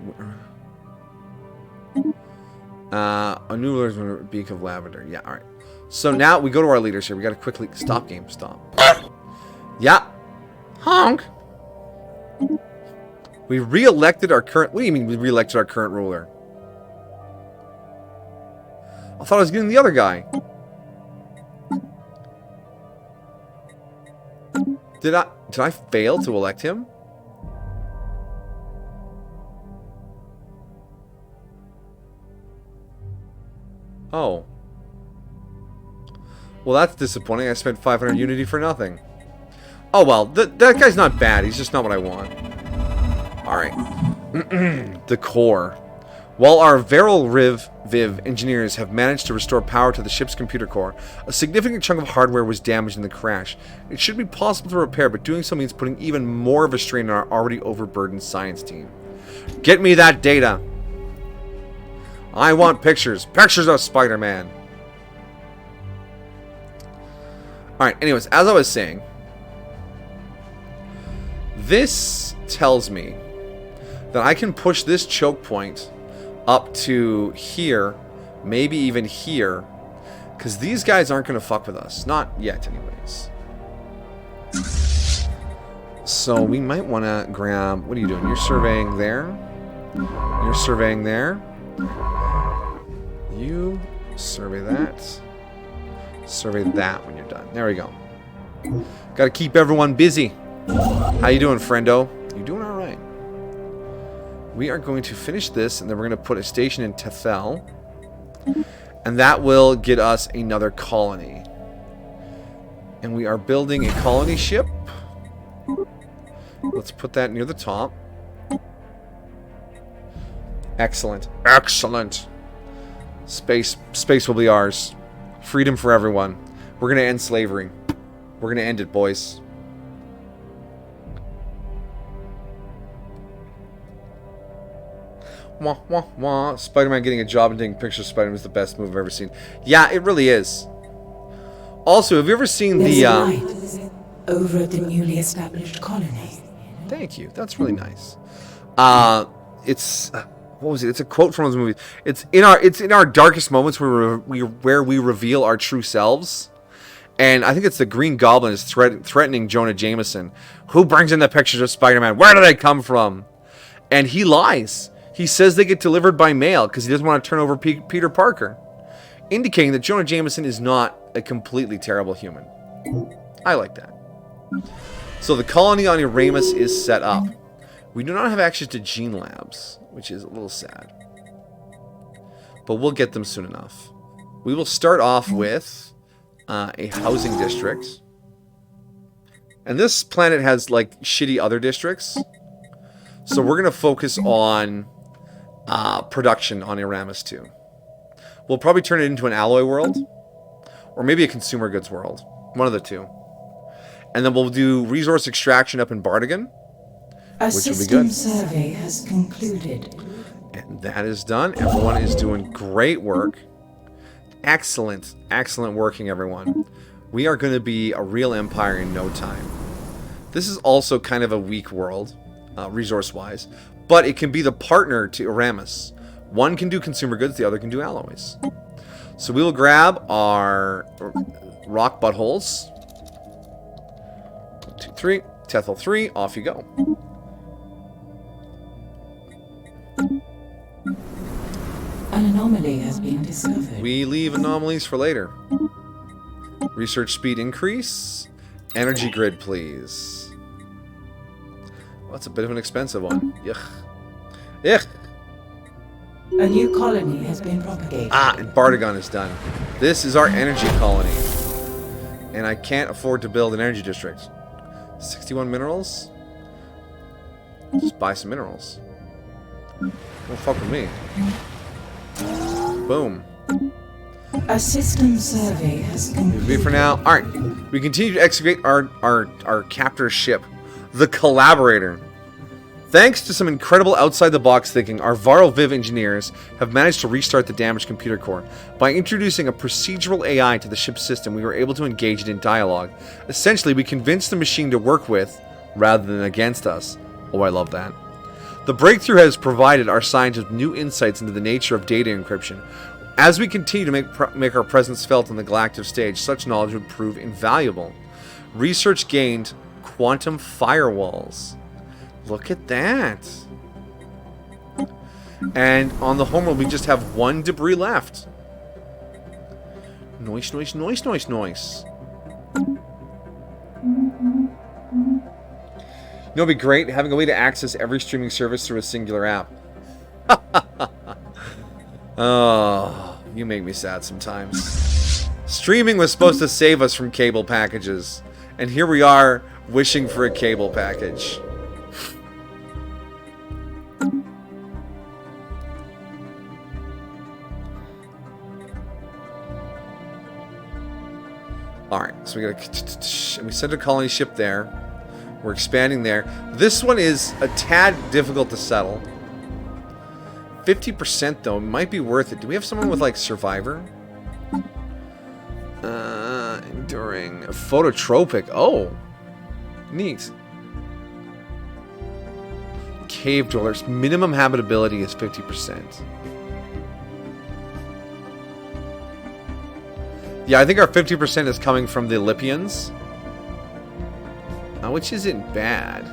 a new ruler's beak of lavender. Yeah, alright. So now we go to our leaders here. We gotta quickly... Stop game, stop. Yeah. Honk! We re-elected our current... What do you mean we re-elected our current ruler? I thought I was getting the other guy. Did I fail to elect him? Oh. Well, that's disappointing. I spent 500 unity for nothing. Oh, well. That guy's not bad. He's just not what I want. Alright. The core. While our Viral Viv engineers have managed to restore power to the ship's computer core, a significant chunk of hardware was damaged in the crash. It should be possible to repair, but doing so means putting even more of a strain on our already overburdened science team. Get me that data! I want pictures. Pictures of Spider-Man. Alright, anyways, as I was saying, this tells me that I can push this choke point up to here, maybe even here, because these guys aren't going to fuck with us. Not yet, anyways. So we might want to grab... What are you doing? You're surveying there. You're surveying there. You survey that. Survey that when you're done. There we go. Got to keep everyone busy. How you doing, friendo? You doing all right? We are going to finish this, and then we're going to put a station in Tethel. And that will get us another colony. And we are building a colony ship. Let's put that near the top. Excellent. Excellent. Space will be ours. Freedom for everyone. We're going to end slavery. We're going to end it, boys. Wah, wah, wah. Spider-Man getting a job and taking pictures of Spider-Man is the best move I've ever seen. Yeah, it really is. Also, have you ever seen the... over at the newly established colony. Thank you. That's really nice. It's... what was it? It's a quote from those movies. It's in our darkest moments where we reveal our true selves. And I think it's the Green Goblin is threatening Jonah Jameson. Who brings in the pictures of Spider-Man? Where do they come from? And he lies. He says they get delivered by mail because he doesn't want to turn over Peter Parker. Indicating that Jonah Jameson is not a completely terrible human. I like that. So the colony on Eramus is set up. We do not have access to gene labs, which is a little sad. But we'll get them soon enough. We will start off with a housing district. And this planet has, like, shitty other districts. So we're going to focus on production on Eramus too. We'll probably turn it into an alloy world. Or maybe a consumer goods world. One of the two. And then we'll do resource extraction up in Bardigan. A Which will be system good. survey has concluded. And that is done. Everyone is doing great work. Excellent. Excellent working, everyone. We are going to be a real empire in no time. This is also kind of a weak world, resource-wise. But it can be the partner to Aramis. One can do consumer goods, the other can do alloys. So we will grab our rock buttholes. 1, 2, 3. Tethel 3. Off you go. An anomaly has been discovered. We leave anomalies for later. Research speed increase. Energy grid, please. Well, that's a bit of an expensive one. Yuck. Yuck. A new colony has been propagated. Ah, and Bardigan is done. This is our energy colony. And I can't afford to build an energy district. 61 minerals? Just buy some minerals. Don't fuck with me. Boom. A system survey has concluded. Be for now. Alright. We continue to excavate our captor's ship, the Collaborator. Thanks to some incredible outside-the-box thinking, our Varl-Viv engineers have managed to restart the damaged computer core. By introducing a procedural AI to the ship's system, we were able to engage it in dialogue. Essentially, we convinced the machine to work with, rather than against us. Oh, I love that. The breakthrough has provided our scientists with new insights into the nature of data encryption. As we continue to make our presence felt on the galactic stage, such knowledge would prove invaluable. Research gained quantum firewalls. Look at that. And on the homeworld, we just have one debris left. Noise, noise, noise, noise, noise. You know, it'd be great having a way to access every streaming service through a singular app. Oh, you make me sad sometimes. Streaming was supposed to save us from cable packages. And here we are, wishing for a cable package. Alright, so we sent a colony ship there. We're expanding there. This one is a tad difficult to settle. 50% though, might be worth it. Do we have someone with like Survivor? Enduring. Phototropic. Oh. Neat. Cave dwellers. Minimum habitability is 50%. Yeah, I think our 50% is coming from the Lipians. Which isn't bad.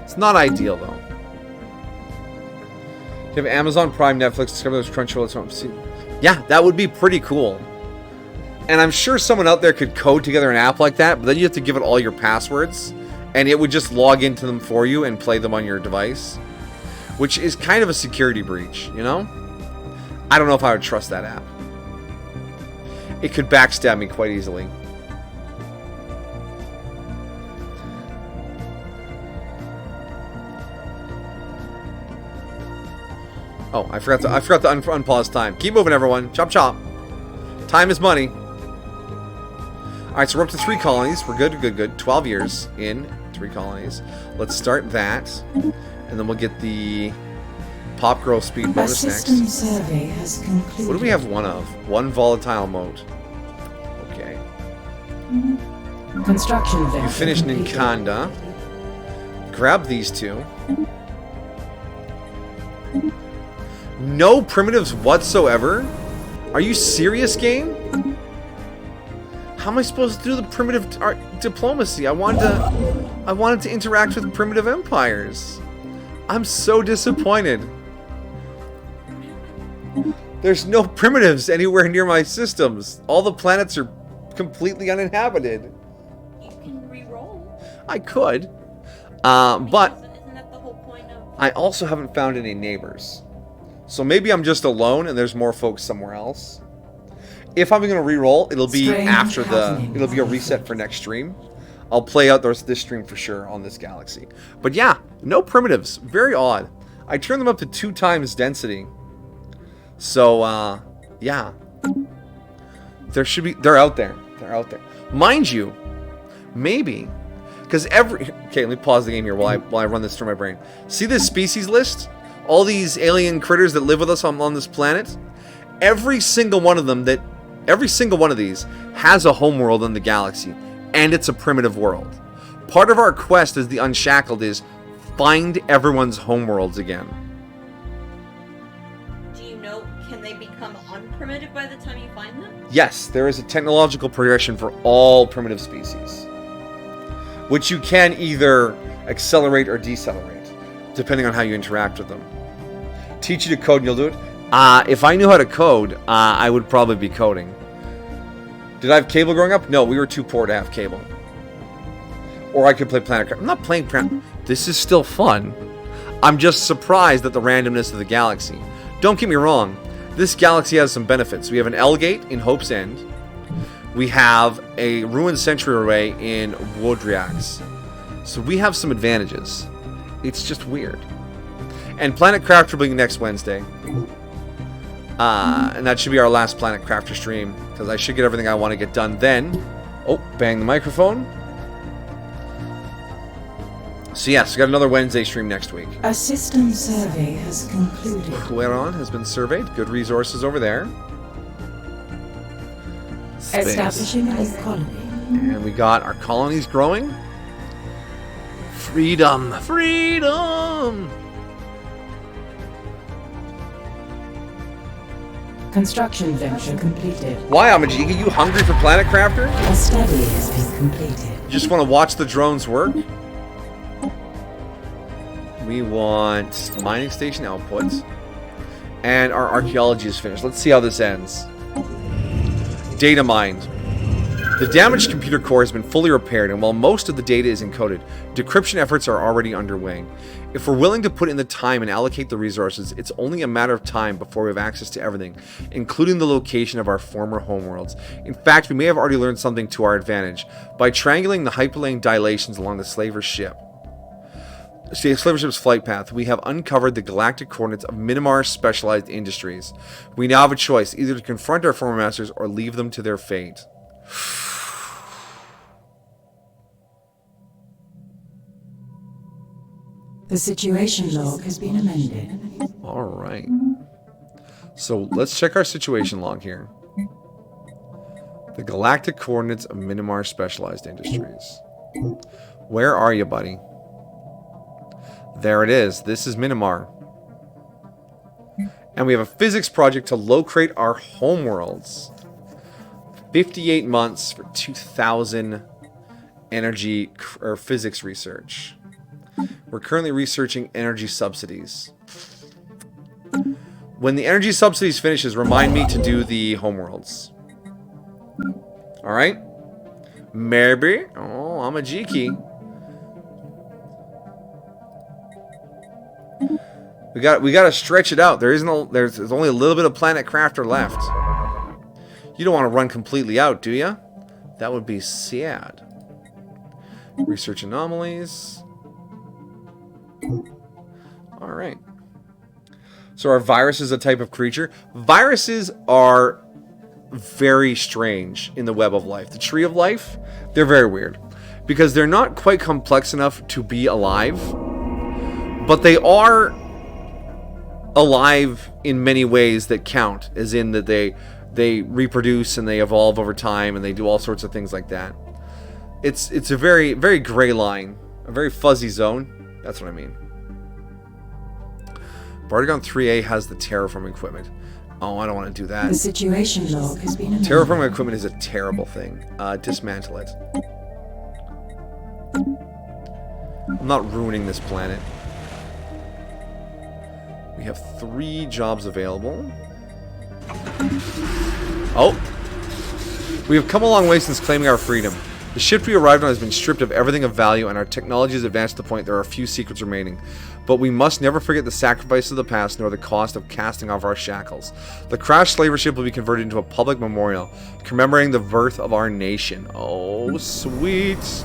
It's not ideal, though. You have Amazon Prime, Netflix, Discover those Crunchyroll at home. Yeah, that would be pretty cool. And I'm sure someone out there could code together an app like that, but then you have to give it all your passwords, and it would just log into them for you and play them on your device. Which is kind of a security breach, you know? I don't know if I would trust that app. It could backstab me quite easily. Oh, I forgot to unpause time. Keep moving, everyone. Chop chop. Time is money. Alright, so we're up to 3 colonies. We're good, good, good. 12 years in 3 colonies. Let's start that. And then we'll get the pop growth speed bonus next. System survey has concluded. What do we have one of? 1 volatile mode. Okay. Construction event. You finished completed. Ninkanda. Grab these 2. No primitives whatsoever? Are you serious, game? How am I supposed to do the primitive diplomacy? I wanted to interact with primitive empires. I'm so disappointed. There's no primitives anywhere near my systems. All the planets are completely uninhabited. You can re-roll. I could. But Isn't that the whole point of... I also haven't found any neighbors. So maybe I'm just alone and there's more folks somewhere else. If I'm going to re-roll, it'll be after it'll be a reset for next stream. I'll play out this stream for sure on this galaxy. But yeah, no primitives. Very odd. I turned them up to 2 times density. So, yeah. They're out there. They're out there. Mind you, maybe, because okay, let me pause the game here while I run this through my brain. See this species list? All these alien critters that live with us on this planet? Every single one of these has a homeworld in the galaxy, and it's a primitive world. Part of our quest as the Unshackled is find everyone's homeworlds again. Do you know, can they become unprimitive by the time you find them? Yes, there is a technological progression for all primitive species, which you can either accelerate or decelerate, depending on how you interact with them. Teach you to code and you'll do it. If I knew how to code, I would probably be coding. Did I have cable growing up? No, we were too poor to have cable. Or I could play Planet Craft. I'm not playing Planet. This is still fun. I'm just surprised at the randomness of the galaxy. Don't get me wrong. This galaxy has some benefits. We have an L-gate in Hope's End. We have a ruined sentry array in Wodriax. So we have some advantages. It's just weird. And Planet Crafter will be next Wednesday. And that should be our last Planet Crafter stream, because I should get everything I want to get done then. Oh, bang the microphone. So yes, we got another Wednesday stream next week. A system survey has concluded. Cueron has been surveyed. Good resources over there. Space. Establishing a colony. And we got our colonies growing. Freedom! Freedom! Construction venture completed. Why, Amajiki? You hungry for Planet Crafter? A study has been completed. You just want to watch the drones work? We want mining station outputs. And our archaeology is finished. Let's see how this ends. Data mined. The damaged computer core has been fully repaired, and while most of the data is encoded, decryption efforts are already underway. If we're willing to put in the time and allocate the resources, it's only a matter of time before we have access to everything, including the location of our former homeworlds. In fact, we may have already learned something to our advantage by triangulating the hyperlane dilations along the slaver's ship's flight path. We have uncovered the galactic coordinates of Minimar's specialized industries. We now have a choice, either to confront our former masters or leave them to their fate. The situation log has been amended. Alright. So let's check our situation log here. The galactic coordinates of Minimar Specialized Industries. Where are you, buddy? There it is. This is Minimar. And we have a physics project to locate our homeworlds. 58 months for 2,000 energy or physics research. We're currently researching energy subsidies. When the energy subsidies finishes, remind me to do the homeworlds. Alright? Maybe. Oh, I'm a Jiki. We got to stretch it out. There's only a little bit of Planet Crafter left. You don't want to run completely out, do you? That would be sad. Research anomalies. Alright. So are viruses a type of creature? Viruses are very strange in the web of life. The tree of life, they're very weird. Because they're not quite complex enough to be alive. But they are alive in many ways that count. As in that they reproduce and they evolve over time and they do all sorts of things like that. It's a very, very gray line. A very fuzzy zone. That's what I mean. Bardagon 3A has the terraforming equipment. Oh, I don't want to do that. The situation log has been amended. Terraforming equipment is a terrible thing. Dismantle it. I'm not ruining this planet. We have 3 jobs available. Oh! We have come a long way since claiming our freedom. The ship we arrived on has been stripped of everything of value, and our technology has advanced to the point there are a few secrets remaining. But we must never forget the sacrifices of the past, nor the cost of casting off our shackles. The crashed slaver ship will be converted into a public memorial, commemorating the birth of our nation. Oh, sweet!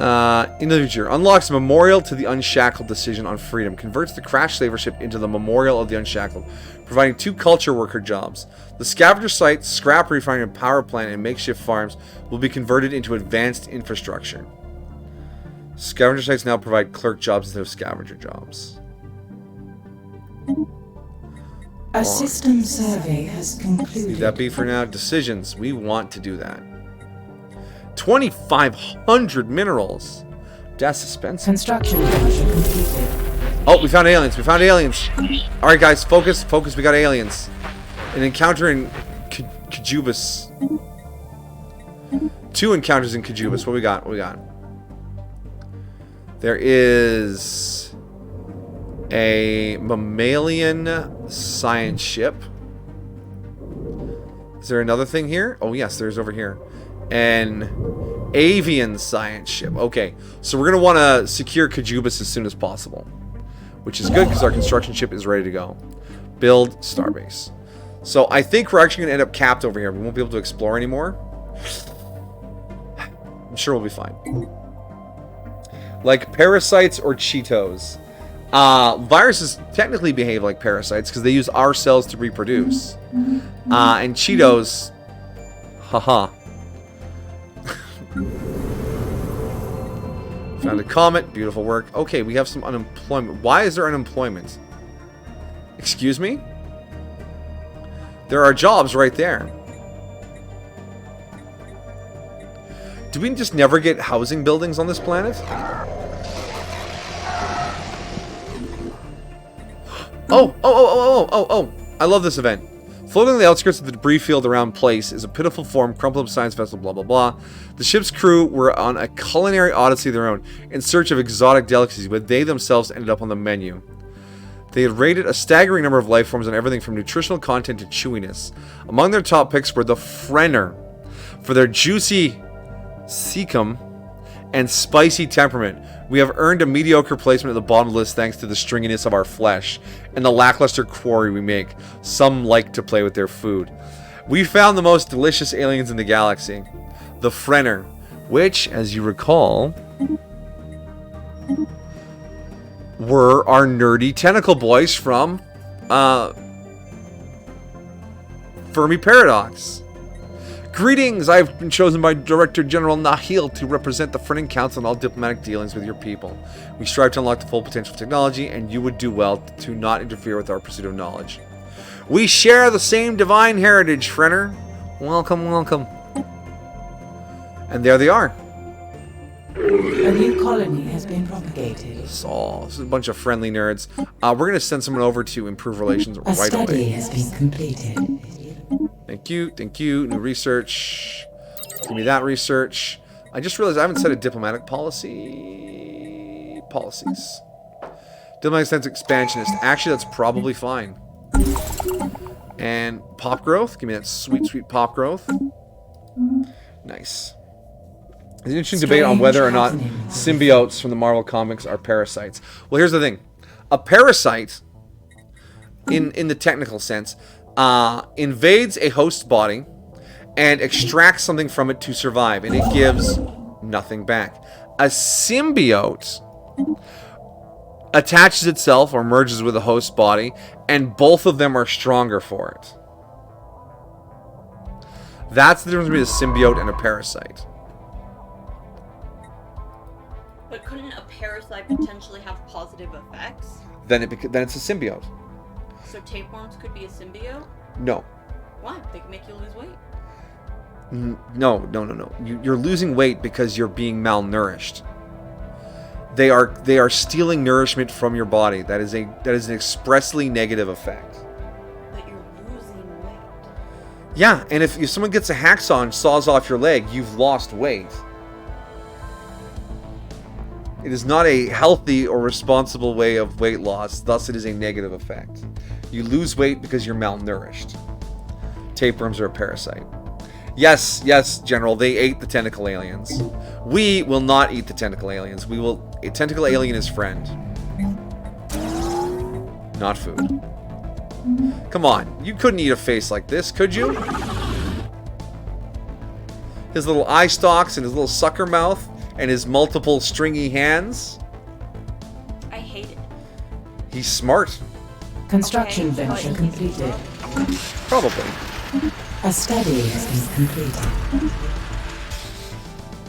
In the future, unlocks a memorial to the Unshackled decision on freedom. Converts the crash slaver ship into the memorial of the Unshackled, providing 2 culture worker jobs. The scavenger site, scrap refinery, power plant, and makeshift farms will be converted into advanced infrastructure. Scavenger sites now provide clerk jobs instead of scavenger jobs. A system survey has concluded. Leave that be for now. Decisions. We want to do that. 2,500 minerals. That's expensive. Construction project completed. Oh, we found aliens. We found aliens. All right, guys, focus, focus. We got aliens. An encounter in Kajubis. 2 encounters in Kajubis. What we got? What we got? There is a mammalian science ship. Is there another thing here? Oh, yes, there's over here. An avian science ship. Okay, so we're going to want to secure Kajubis as soon as possible. Which is good because our construction ship is ready to go. Build starbase. So I think we're actually going to end up capped over here. We won't be able to explore anymore. I'm sure we'll be fine. Like parasites or Cheetos. Viruses technically behave like parasites because they use our cells to reproduce. And Cheetos, haha. Found a comet, beautiful work. Okay, we have some unemployment. Why is there unemployment? Excuse me? There are jobs right there. Do we just never get housing buildings on this planet? Oh, I love this event. Floating on the outskirts of the debris field around place is a pitiful form, crumpled up science vessel, blah, blah, blah. The ship's crew were on a culinary odyssey of their own, in search of exotic delicacies, but they themselves ended up on the menu. They had rated a staggering number of life forms on everything from nutritional content to chewiness. Among their top picks were the Frenner, for their juicy cecum and spicy temperament. We have earned a mediocre placement at the bottom of the list thanks to the stringiness of our flesh and the lackluster quarry we make. Some like to play with their food. We found the most delicious aliens in the galaxy, the Frenner, which, as you recall, were our nerdy tentacle boys from Fermi Paradox. Greetings! I have been chosen by Director General Nahil to represent the Frenning Council in all diplomatic dealings with your people. We strive to unlock the full potential of technology, and you would do well to not interfere with our pursuit of knowledge. We share the same divine heritage, Frenner. Welcome, welcome. And there they are. A new colony has been propagated. So, this is a bunch of friendly nerds. We're going to send someone over to improve relations A right study away. has been completed. Thank you, thank you. New research. Give me that research. I just realized I haven't set a diplomatic policy. Policies. Diplomatic sense expansionist. Actually, that's probably fine. And pop growth. Give me that sweet, sweet pop growth. Nice. There's an interesting debate on whether or not symbiotes from the Marvel comics are parasites. Well, here's the thing. A parasite, in the technical sense, invades a host body and extracts something from it to survive, and it gives nothing back. A symbiote attaches itself or merges with a host body, and both of them are stronger for it. That's the difference between a symbiote and a parasite. But couldn't a parasite potentially have positive effects? Then it's a symbiote. So tapeworms could be a symbiote? No. Why? They can make you lose weight. No. You're losing weight because you're being malnourished. They are stealing nourishment from your body. That is an expressly negative effect. But you're losing weight. Yeah, and if someone gets a hacksaw and saws off your leg, you've lost weight. It is not a healthy or responsible way of weight loss, thus it is a negative effect. You lose weight because you're malnourished. Tapeworms are a parasite. Yes, General, they ate the tentacle aliens. We will not eat the tentacle aliens. A tentacle alien is friend. Not food. Come on, you couldn't eat a face like this, could you? His little eye stalks and his little sucker mouth. and his multiple stringy hands. I hate it. He's smart. Construction Okay, venture but- completed. Probably. A study has been completed.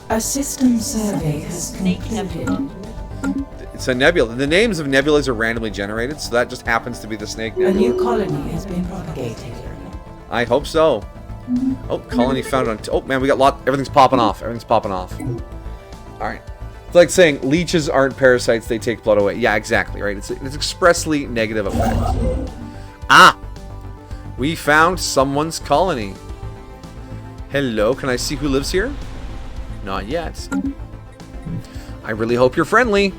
A system survey has concluded. It's a nebula. The names of nebulas are randomly generated, so that just happens to be the Snake A Nebula. new colony has been propagated. I hope so. Oh, colony found on... oh, man, we got everything's popping off. Everything's popping off. Alright. It's like saying leeches aren't parasites, they take blood away. Yeah, exactly, right? It's expressly negative effect. Ah! We found someone's colony. Hello, can I see who lives here? Not yet. I really hope you're friendly.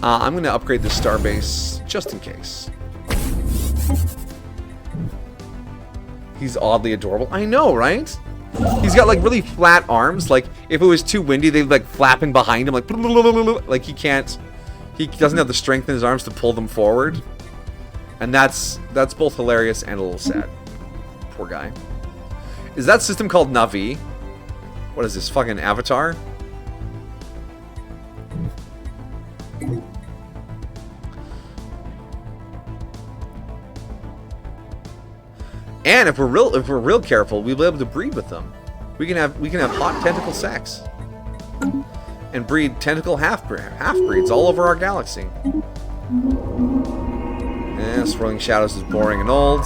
I'm going to upgrade the starbase just in case. He's oddly adorable. I know, right? He's got like really flat arms. Like if it was too windy, they'd like flapping behind him, like he can't. He doesn't have the strength in his arms to pull them forward, and that's both hilarious and a little sad. Poor guy. Is that system called Navi? What is this, fucking Avatar? And if we're real careful, we'll be able to breed with them. We can have hot tentacle sex and breed tentacle half breeds all over our galaxy. Swirling Shadows is boring and old.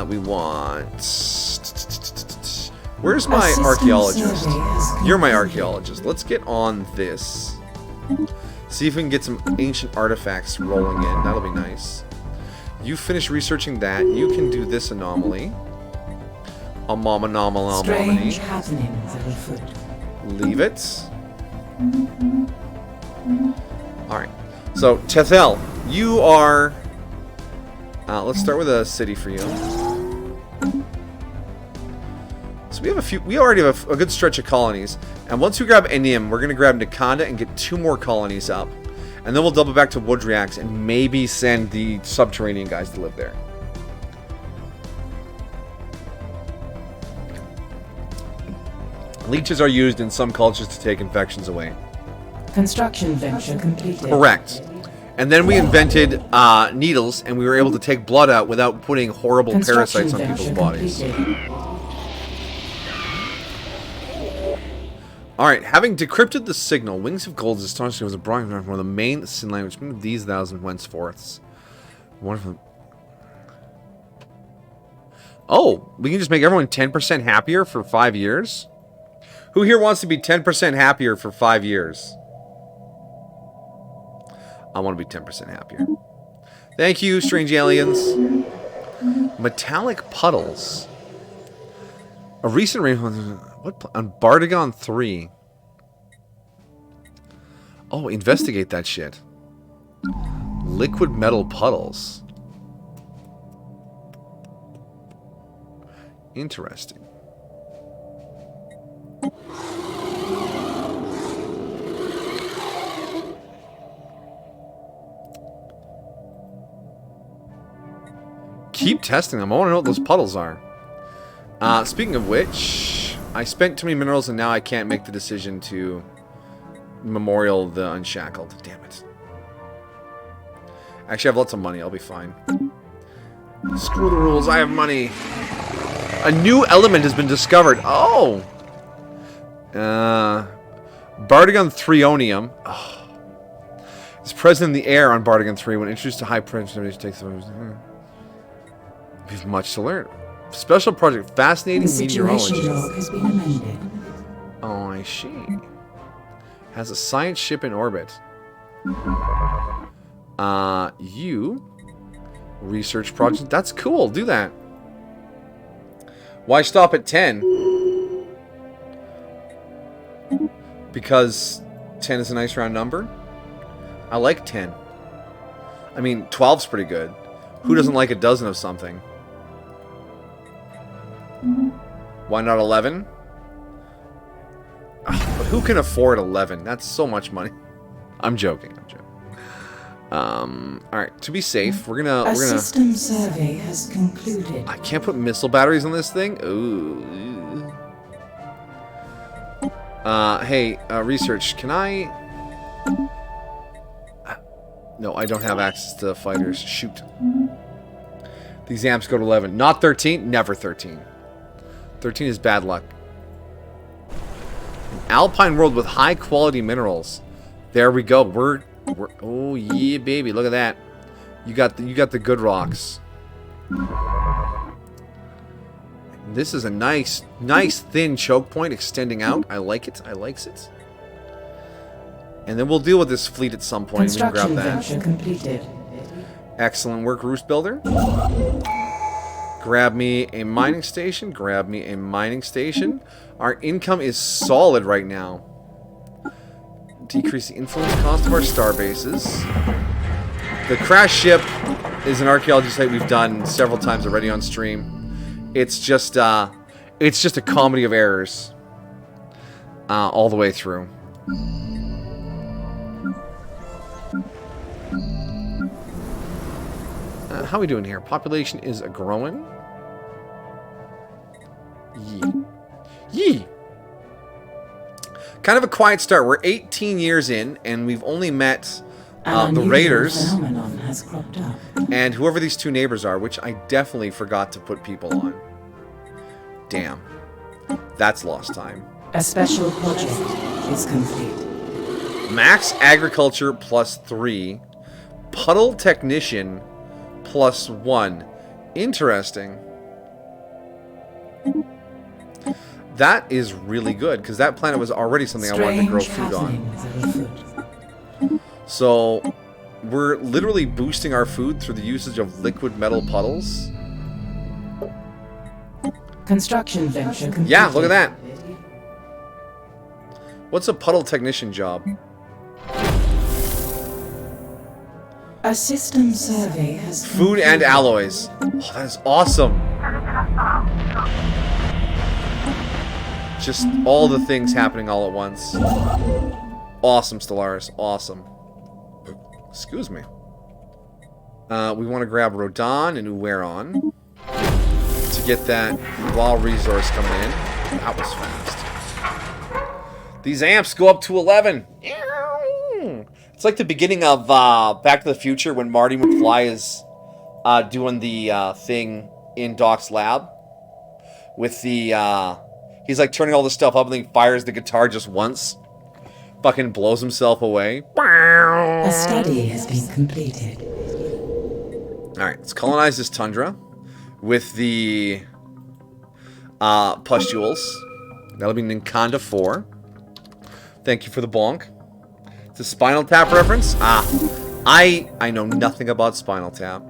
We want. Where's my archaeologist? You're my archaeologist. Let's get on this. See if we can get some ancient artifacts rolling in. That'll be nice. You finish researching that. You can do this anomaly. Anomaly. Strange happenings are afoot. Leave it. Alright. So, Tethel, you are... let's start with a city for you. So we have a few... we already have a good stretch of colonies. And once we grab Enium, we're going to grab Nakanda and get 2 more colonies up. And then we'll double back to Woodriax and maybe send the subterranean guys to live there. Leeches are used in some cultures to take infections away. Construction venture completed. Correct. And then we invented needles, and we were able to take blood out without putting horrible parasites on people's bodies. Alright, having decrypted the signal, Wings of Gold is astonishing was a broad one of the main sin language of these thousand henceforths. One of them. Oh, we can just make everyone 10% happier for 5 years? Who here wants to be 10% happier for 5 years? I want to be 10% happier. Thank you, strange aliens. Metallic puddles. A recent rainfall on Bardagon 3. Oh, investigate that shit. Liquid metal puddles. Interesting. Keep testing them. I want to know what those puddles are. Speaking of which, I spent too many minerals and now I can't make the decision to memorial the Unshackled. Damn it. Actually, I have lots of money. I'll be fine. Screw the rules. I have money. A new element has been discovered. Oh! Bardagon 3onium. Oh. It's present in the air on Bardagon 3 when introduced to high pressure. Takes we have much to learn. Special project, fascinating meteorology. The situation log has been amended. Oh, I see. Has a science ship in orbit. You research project. That's cool. Do that. Why stop at 10? Because 10 is a nice round number. I like 10. I mean, 12's pretty good. Who doesn't like a dozen of something? Why not 11? But who can afford 11? That's so much money. I'm joking. Alright, to be safe, we're gonna... system survey has concluded. I can't put missile batteries on this thing? Ooh. Hey, research, can I... No, I don't have access to fighters. Shoot. These amps go to 11. Not 13? Never 13. 13 is bad luck. An alpine world with high quality minerals. There we go. We're oh yeah, baby. Look at that. You got the good rocks. This is a nice thin choke point extending out. I like it. I likes it. And then we'll deal with this fleet at some point. We can grab that. Completed. Excellent work, Roost Builder. Grab me a mining station. Grab me a mining station. Our income is solid right now. Decrease the influence cost of our star bases. The crash ship is an archaeology site we've done several times already on stream. It's just a comedy of errors all the way through. How are we doing here? Population is growing. Yee. Kind of a quiet start. We're 18 years in, and we've only met the raiders has cropped up. and whoever these two neighbors are, which I definitely forgot to put people on. Damn. That's lost time. A special project is complete. Max agriculture +3. Puddle technician +1. Interesting. That is really good, because that planet was already something I wanted to grow food on. So, we're literally boosting our food through the usage of liquid metal puddles. Construction venture completed. Yeah, look at that. What's a puddle technician job? A system survey has Food and alloys. Oh, that is awesome. Just all the things happening all at once. Awesome, Stellaris. Awesome. Excuse me. We want to grab Rodan and Uweron to get that raw resource coming in. That was fast. These amps go up to 11. It's like the beginning of Back to the Future when Marty McFly is doing the thing in Doc's lab with the he's like turning all this stuff up and then he fires the guitar just once. Fucking blows himself away. A study has been completed. Alright, let's colonize this tundra with the pustules. That'll be Ninkanda 4. Thank you for the bonk. It's a Spinal Tap reference? I know nothing about Spinal Tap.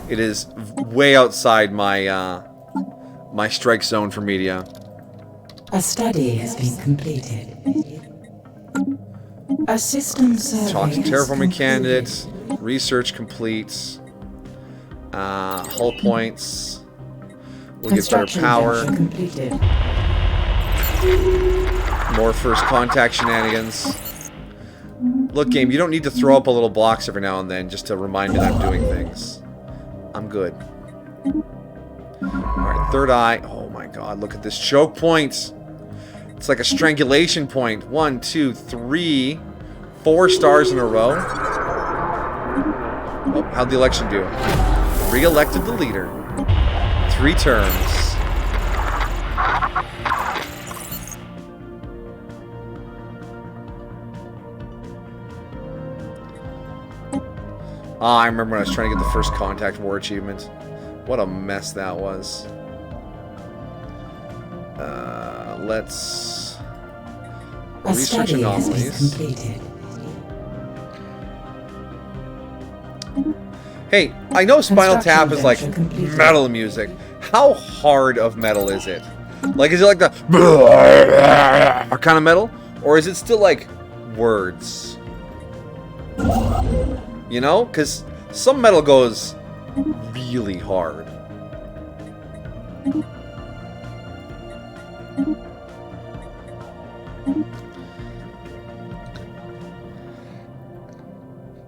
It is way outside my my strike zone for media. A study has been completed. A system survey Talk to has terraforming concluded. candidates. Research complete. Hull points. We'll get better Construction power. venture completed. More first contact shenanigans. Look, game, you don't need to throw up a little box every now and then just to remind me that I'm doing things. I'm good. Alright, third eye. Oh my god, look at this choke point. It's like a strangulation point. 1, 2, 3, 4 stars in a row. Oh, how'd the election do? Re-elected the leader. 3 terms. I remember when I was trying to get the first contact war achievement. What a mess that was. Let's A research study has been anomalies. completed. Hey, I know Spinal Tap is like Construction venture completed. metal music. How hard of metal is it? Like, is it like the kind of metal? Or is it still like words? You know? Because some metal goes really hard.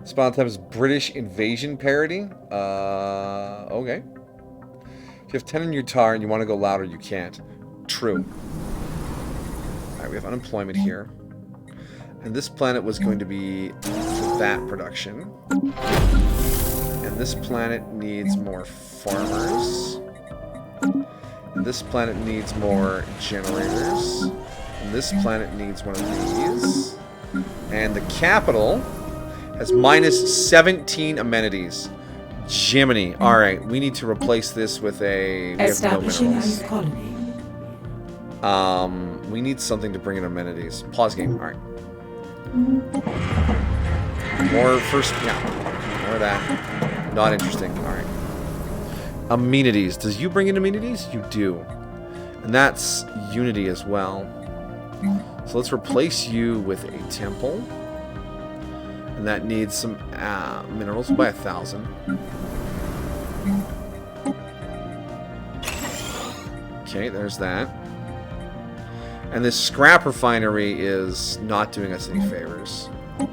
Spinal Tap is British invasion parody. Okay. If you have 10 in your guitar and you want to go louder, you can't. True. Alright, we have unemployment here. And this planet was going to be for that production. And this planet needs more farmers. And this planet needs more generators. And this planet needs one of these. And the capital has minus 17 amenities. Jiminy. Alright, we need to replace this with a... We have no minerals. We need something to bring in amenities. Pause game. Alright. More first... Yeah. More of that. Not interesting. Alright. Amenities. Does you bring in amenities? You do. And that's unity as well. So let's replace you with a temple. And that needs some minerals by 1,000. Okay, there's that. And this scrap refinery is not doing us any favors. Do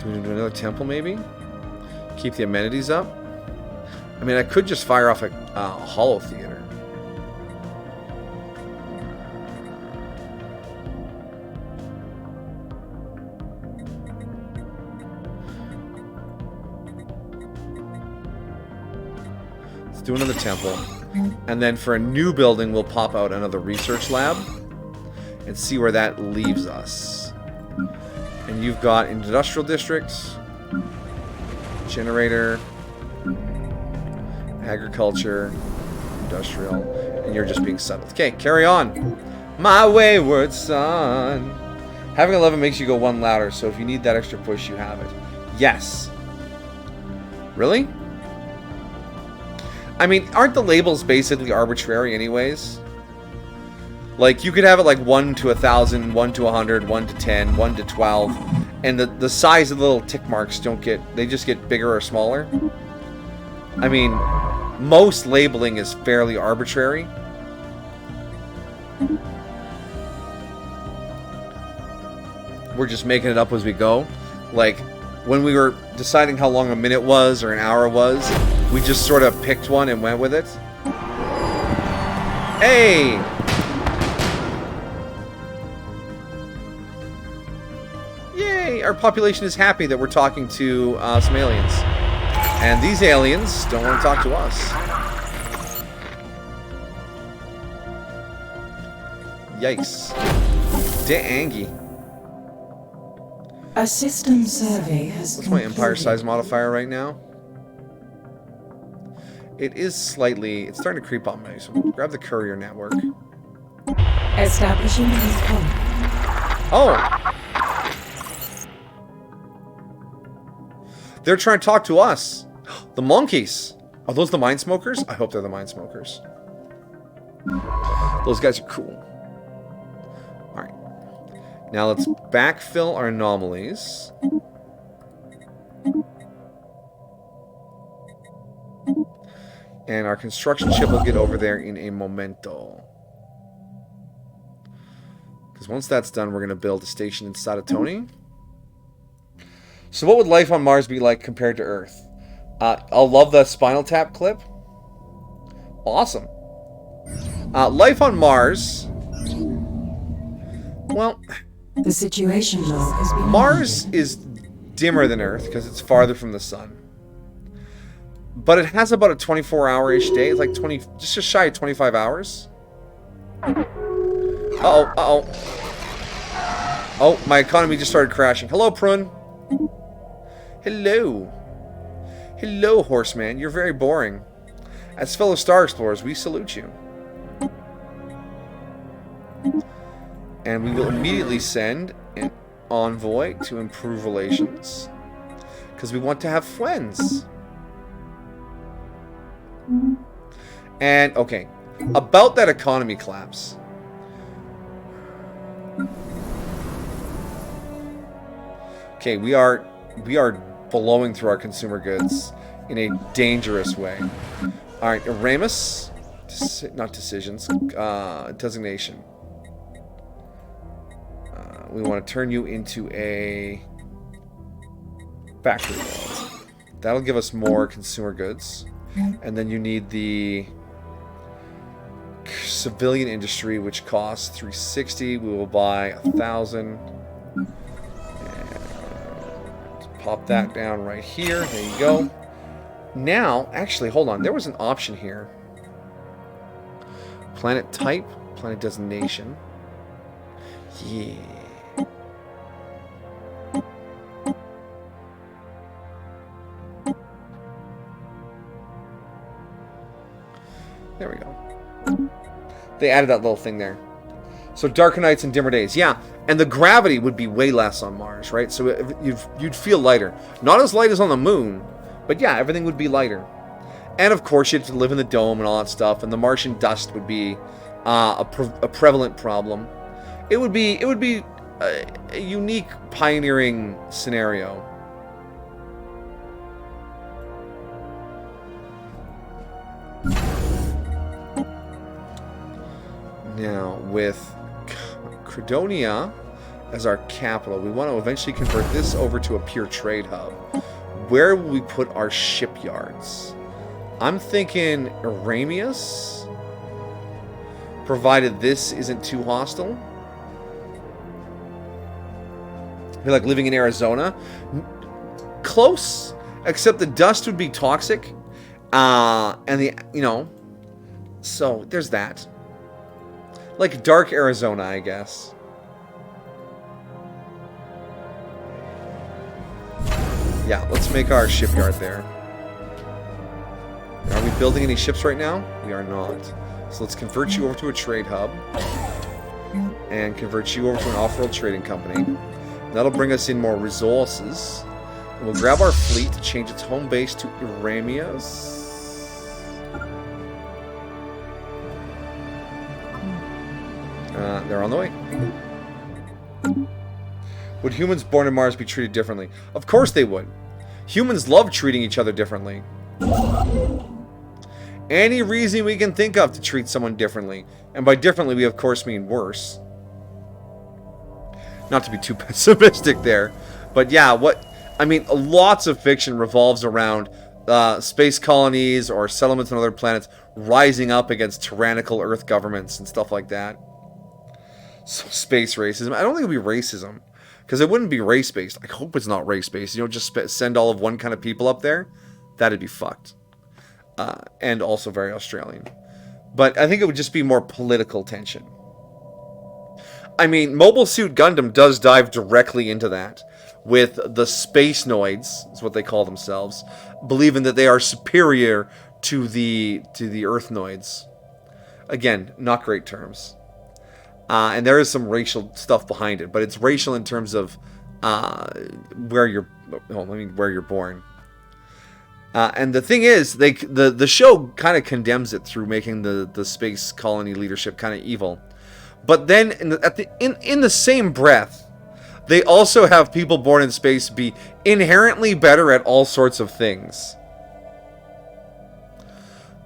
we do another temple, maybe? Keep the amenities up? I mean, I could just fire off a hollow theater. Let's do another temple. And then for a new building, we'll pop out another research lab and see where that leaves us. And you've got industrial districts, generator, agriculture, industrial, and you're just being settled. Okay, carry on. My wayward son. Having 11 makes you go one louder, so if you need that extra push, you have it. Yes. Really? I mean, aren't the labels basically arbitrary anyways? Like, you could have it like 1 to 1,000, 1 to 100, 1 to 10, 1 to 12, and the size of the little tick marks don't get, they just get bigger or smaller. I mean, most labeling is fairly arbitrary. We're just making it up as we go. Like, when we were deciding how long a minute was or an hour was, we just sort of picked one and went with it. Hey! Yay! Our population is happy that we're talking to some aliens. And these aliens don't want to talk to us. Yikes. Dang. A system survey has What's my empire size modifier right now? It is slightly... It's starting to creep on me, so we'll grab the courier network. Establishing his colony. Oh! They're trying to talk to us. The monkeys. Are those the mine smokers? I hope they're the mine smokers. Those guys are cool. Alright. Now let's backfill our anomalies. And our construction ship will get over there in a momento. Because once that's done, we're going to build a station in Sadatoni. So what would life on Mars be like compared to Earth? I'll love the Spinal Tap clip. Awesome. Life on Mars. Well, the situation log has been Mars updated. is dimmer than Earth because it's farther from the sun. But it has about a 24-hour-ish day. It's like 20, just shy of 25 hours. Uh-oh, uh-oh. Oh, my economy just started crashing. Hello, Prune. Hello. Hello, Horseman. You're very boring. As fellow Star Explorers, we salute you. And we will immediately send an envoy to improve relations. Because we want to have friends. And, okay. About that economy collapse. Okay, we are blowing through our consumer goods in a dangerous way. Alright, Aramis, not decisions, designation. We want to turn you into a factory world. That'll give us more consumer goods. And then you need the civilian industry, which costs 360. We will buy 1,000. Pop that down right here. There you go. Now, actually, hold on. There was an option here. Planet type, planet designation. Yeah. There we go. They added that little thing there. So darker nights and dimmer days. Yeah, and the gravity would be way less on Mars, right? So you'd feel lighter. Not as light as on the moon, but yeah, everything would be lighter. And of course, you'd have to live in the dome and all that stuff, and the Martian dust would be a prevalent problem. It would be a unique, pioneering scenario. Now, with Credonia as our capital, we want to eventually convert this over to a pure trade hub. Where will we put our shipyards? I'm thinking Eramius, provided this isn't too hostile. I feel like living in Arizona. Close, except the dust would be toxic. And the, you know, so there's that. Like dark Arizona, I guess. Yeah, let's make our shipyard there. Are we building any ships right now? We are not. So let's convert you over to a trade hub. And convert you over to an off-world trading company. That'll bring us in more resources. And we'll grab our fleet to change its home base to Eramius. They're on the way. Would humans born on Mars be treated differently? Of course they would. Humans love treating each other differently. Any reason we can think of to treat someone differently. And by differently, we of course mean worse. Not to be too pessimistic there. But yeah, I mean, lots of fiction revolves around space colonies or settlements on other planets rising up against tyrannical Earth governments and stuff like that. So space racism. I don't think it would be racism. Because it wouldn't be race-based. I hope it's not race-based. You know, just send all of one kind of people up there. That'd be fucked. And also very Australian. But I think it would just be more political tension. I mean, Mobile Suit Gundam does dive directly into that. With the Space Noids, is what they call themselves. Believing that they are superior to the Earth Noids. Again, not great terms. And there is some racial stuff behind it, but it's racial in terms of where you're born. And the thing is, the show kind of condemns it through making the space colony leadership kind of evil. But then in the same breath, they also have people born in space be inherently better at all sorts of things.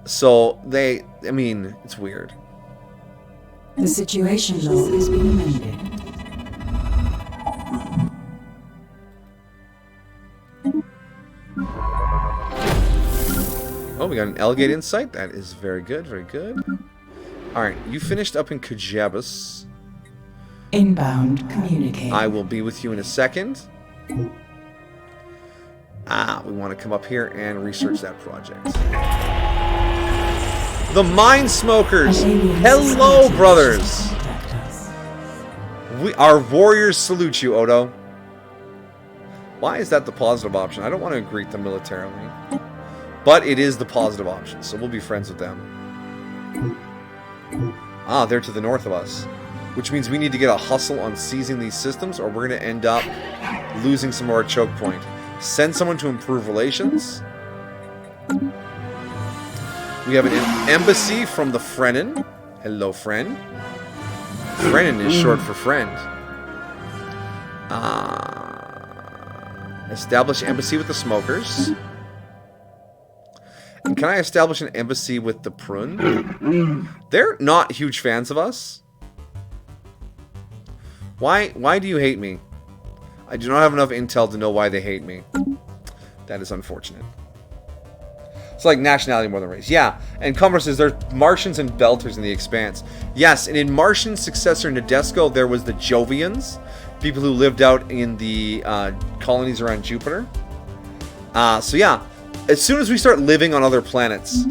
So I mean, it's weird. The situation law is being amended. Oh, we got an Elgate Insight. That is very good, very good. Alright, you finished up in Kajabas. Inbound communicating. I will be with you in a second. We want to come up here and research that project. The Mind Smokers! Hello, brothers! Our warriors salute you, Odo. Why is that the positive option? I don't want to greet them militarily. But it is the positive option, so we'll be friends with them. They're to the north of us. Which means we need to get a hustle on seizing these systems, or we're going to end up losing some of our choke point. Send someone to improve relations. We have an embassy from the Frenin. Hello, friend. Frenin is short for friend. Establish embassy with the smokers. And can I establish an embassy with the Prun? They're not huge fans of us. Why do you hate me? I do not have enough intel to know why they hate me. That is unfortunate. It's like nationality more than race. Yeah, and Commerce says there's Martians and Belters in the Expanse. Yes, and in Martian successor Nadesco, there was the Jovians, people who lived out in the colonies around Jupiter. So yeah, as soon as we start living on other planets,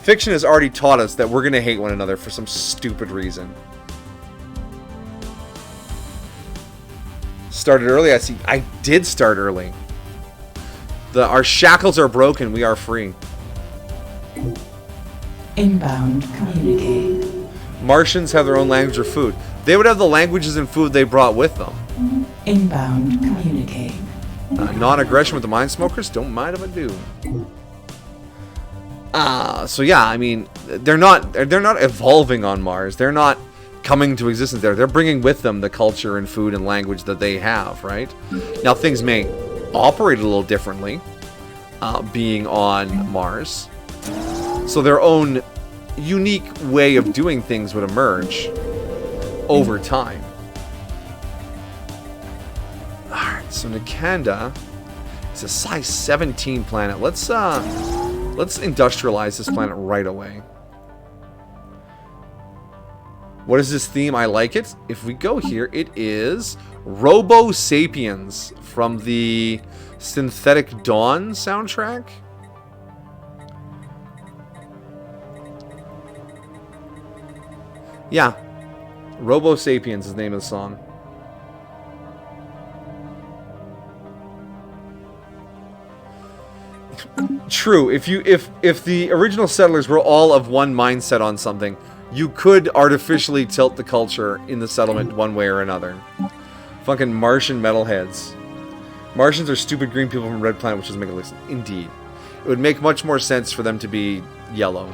fiction has already taught us that we're going to hate one another for some stupid reason. Started early, I see. I did start early. Our shackles are broken, we are free. Inbound communicate. Martians have their own language or food. They would have the languages and food they brought with them. Inbound communicate. Non-aggression with the mind smokers? Don't mind if I do. So yeah, I mean, they're not evolving on Mars. They're not coming to existence there. They're bringing with them the culture and food and language that they have, right? Now things may operate a little differently, being on Mars. So their own unique way of doing things would emerge over time. Alright, so Nikanda is a size 17 planet. Let's industrialize this planet right away. What is this theme? I like it. If we go here, it is Robo Sapiens from the Synthetic Dawn soundtrack. Yeah, Robo Sapiens is the name of the song. True. If the original settlers were all of one mindset on something, you could artificially tilt the culture in the settlement one way or another. Fucking Martian metalheads. Martians are stupid green people from Red Planet, which doesn't make a listen. Indeed. It would make much more sense for them to be yellow.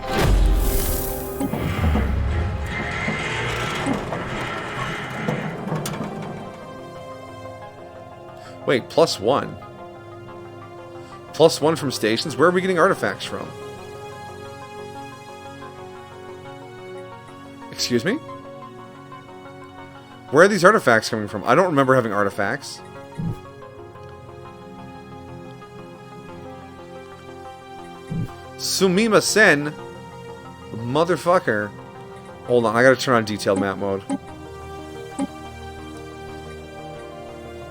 Wait, +1. +1 from stations? Where are we getting artifacts from? Excuse me? Where are these artifacts coming from? I don't remember having artifacts. Sumima Sen? Motherfucker. Hold on, I gotta turn on detailed map mode.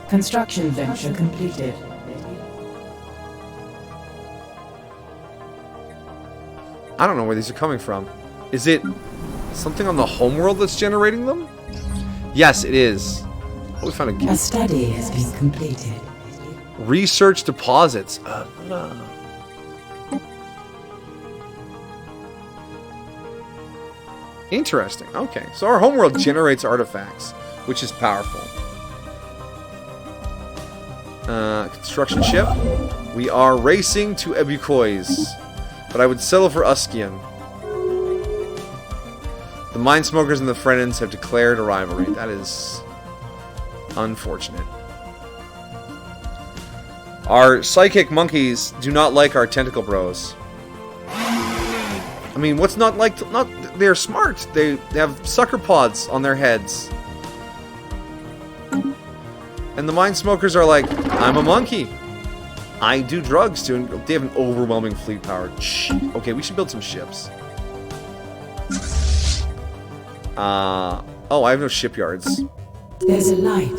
Construction venture completed. I don't know where these are coming from. Is it something on the homeworld that's generating them? Yes, it is. Oh, we found A study has been completed. research deposits. Interesting. Okay, so our homeworld generates artifacts, which is powerful. Construction ship. We are racing to Ebukois, but I would settle for Uskian. The Mind Smokers and the Frennans have declared a rivalry. That is unfortunate. Our psychic monkeys do not like our tentacle bros. I mean, what's not like? They're smart. They have sucker pods on their heads. And the Mind Smokers are like, I'm a monkey. I do drugs too. And they have an overwhelming fleet power. Okay, we should build some ships. Oh, I have no shipyards. There's a light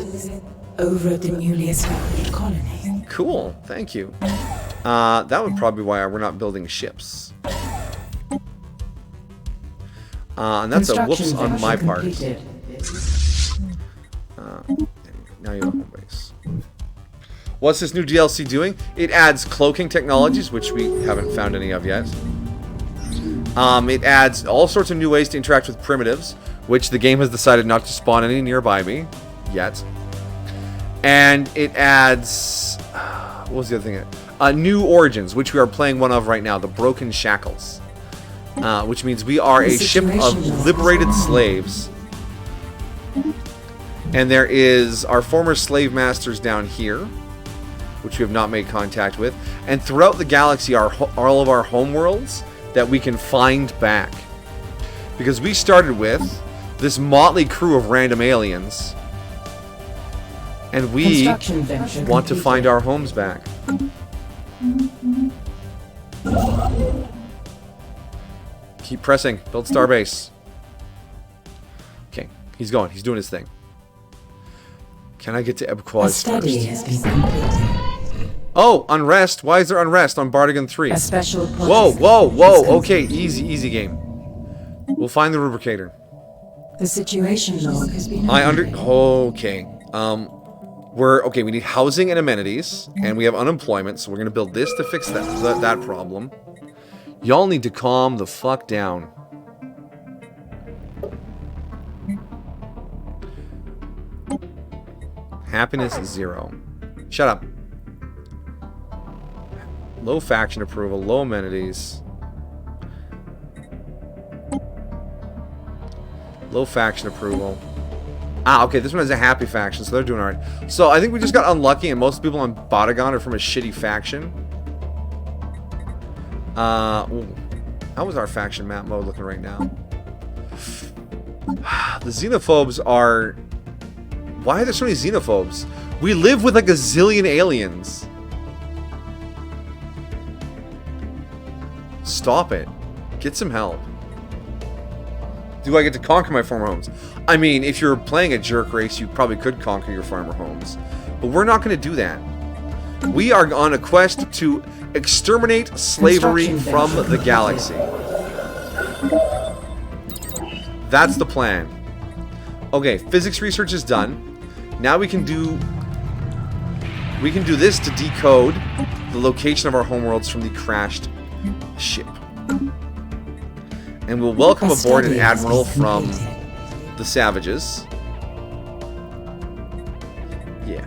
over at the newly established colony. Cool, thank you. That would probably be why we're not building ships. And that's a whoops on my part. Now you have home base. What's this new DLC doing? It adds cloaking technologies, which we haven't found any of yet. It adds all sorts of new ways to interact with primitives, which the game has decided not to spawn any nearby me yet. And it adds... what was the other thing? New origins, which we are playing one of right now, the Broken Shackles. Which means we are a ship of liberated slaves. And there is our former slave masters down here, which we have not made contact with. And throughout the galaxy are all of our homeworlds that we can find back. Because we started with this motley crew of random aliens. And we want to find our homes back. Keep pressing. Build starbase. Okay, he's going. He's doing his thing. Can I get to Ebquaz A study has been completed. Oh, unrest. Why is there unrest on Bardigan 3? A special Whoa, project whoa, is whoa. Okay, complete. easy game. We'll find the rubricator. The situation log has been Okay. Okay, we need housing and amenities, and we have unemployment, so we're gonna build this to fix that problem. Y'all need to calm the fuck down. Happiness is 0. Shut up. Low faction approval, low amenities. Low faction approval. Ah, okay, this one has a happy faction, so they're doing alright. So I think we just got unlucky, and most people on Botagon are from a shitty faction. Ooh. How is our faction map mode looking right now? The xenophobes are... Why are there so many xenophobes? We live with like a zillion aliens. Stop it. Get some help. Do I get to conquer my former homes? I mean, if you're playing a jerk race, you probably could conquer your former homes. But we're not going to do that. We are on a quest to exterminate slavery from the galaxy. That's the plan. Okay, physics research is done. Now we can do this to decode the location of our homeworlds from the crashed ship. And we'll welcome aboard an admiral from the Savages. Yeah.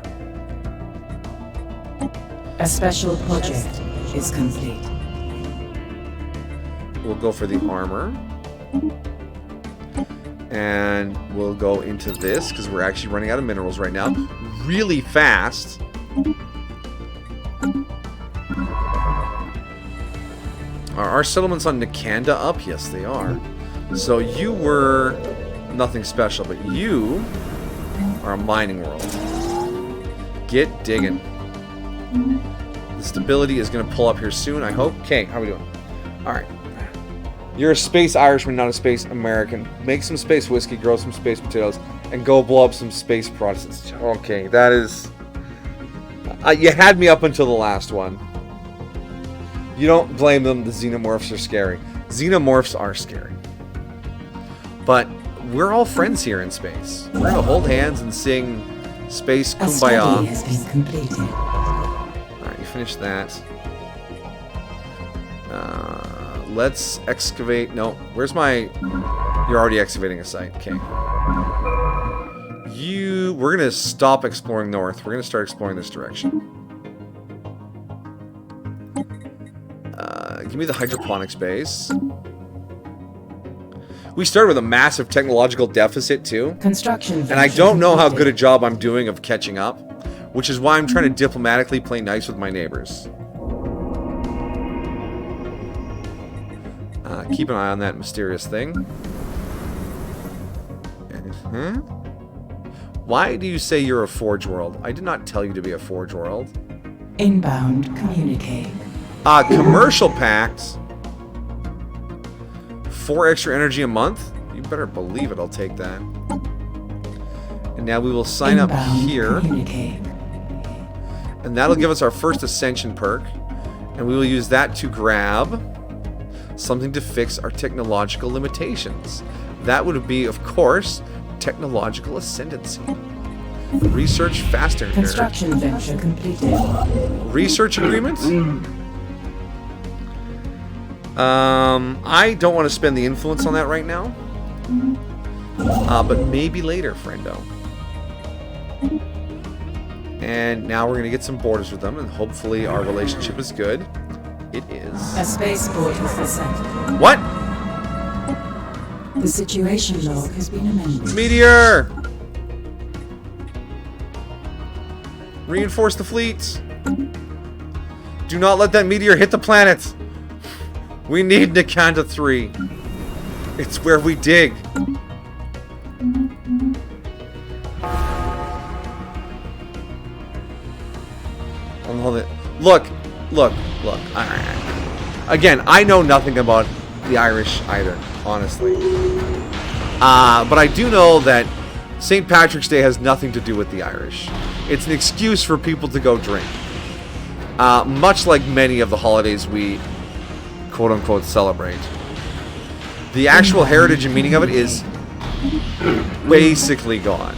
A special project is complete. We'll go for the armor. And we'll go into this, because we're actually running out of minerals right now. Really fast. Are our settlements on Nikanda up? Yes, they are. So you were nothing special, but you are a mining world. Get digging. The stability is going to pull up here soon, I hope. Okay, how are we doing? Alright. You're a space Irishman, not a space American. Make some space whiskey, grow some space potatoes, and go blow up some space Protestants. Okay, that is... you had me up until the last one. You don't blame them, the xenomorphs are scary. Xenomorphs are scary. But we're all friends here in space. We're gonna hold hands and sing Space A study Kumbaya. has been completed. Alright, you finished that. Let's excavate. No, where's my... You're already excavating a site. Okay. We're gonna stop exploring north. We're gonna start exploring this direction. Give me the hydroponics base. We started with a massive technological deficit too. Construction. And I don't know how good a job I'm doing of catching up, which is why I'm trying to diplomatically play nice with my neighbors. Keep an eye on that mysterious thing. Why do you say you're a Forge World? I did not tell you to be a Forge World. Inbound communicate. Commercial packs. 4 extra energy a month? You better believe it, I'll take that. And now we will sign up here. And that'll give us our first Ascension perk. And we will use that to grab something to fix our technological limitations. That would be, of course, technological ascendancy. Research faster. Construction venture completed. Research agreement? I don't want to spend the influence on that right now. But maybe later, friendo. And now we're going to get some borders with them, and hopefully our relationship is good. It is. A spaceport has been sent. What? The situation log has been amended. Meteor! Reinforce the fleet. Do not let that meteor hit the planet. We need Nikanda 3. It's where we dig. Look. Alright. Again, I know nothing about, the Irish either, honestly. But I do know that St. Patrick's Day has nothing to do with the Irish. It's an excuse for people to go drink. Much like many of the holidays we quote-unquote celebrate. The actual heritage and meaning of it is basically gone.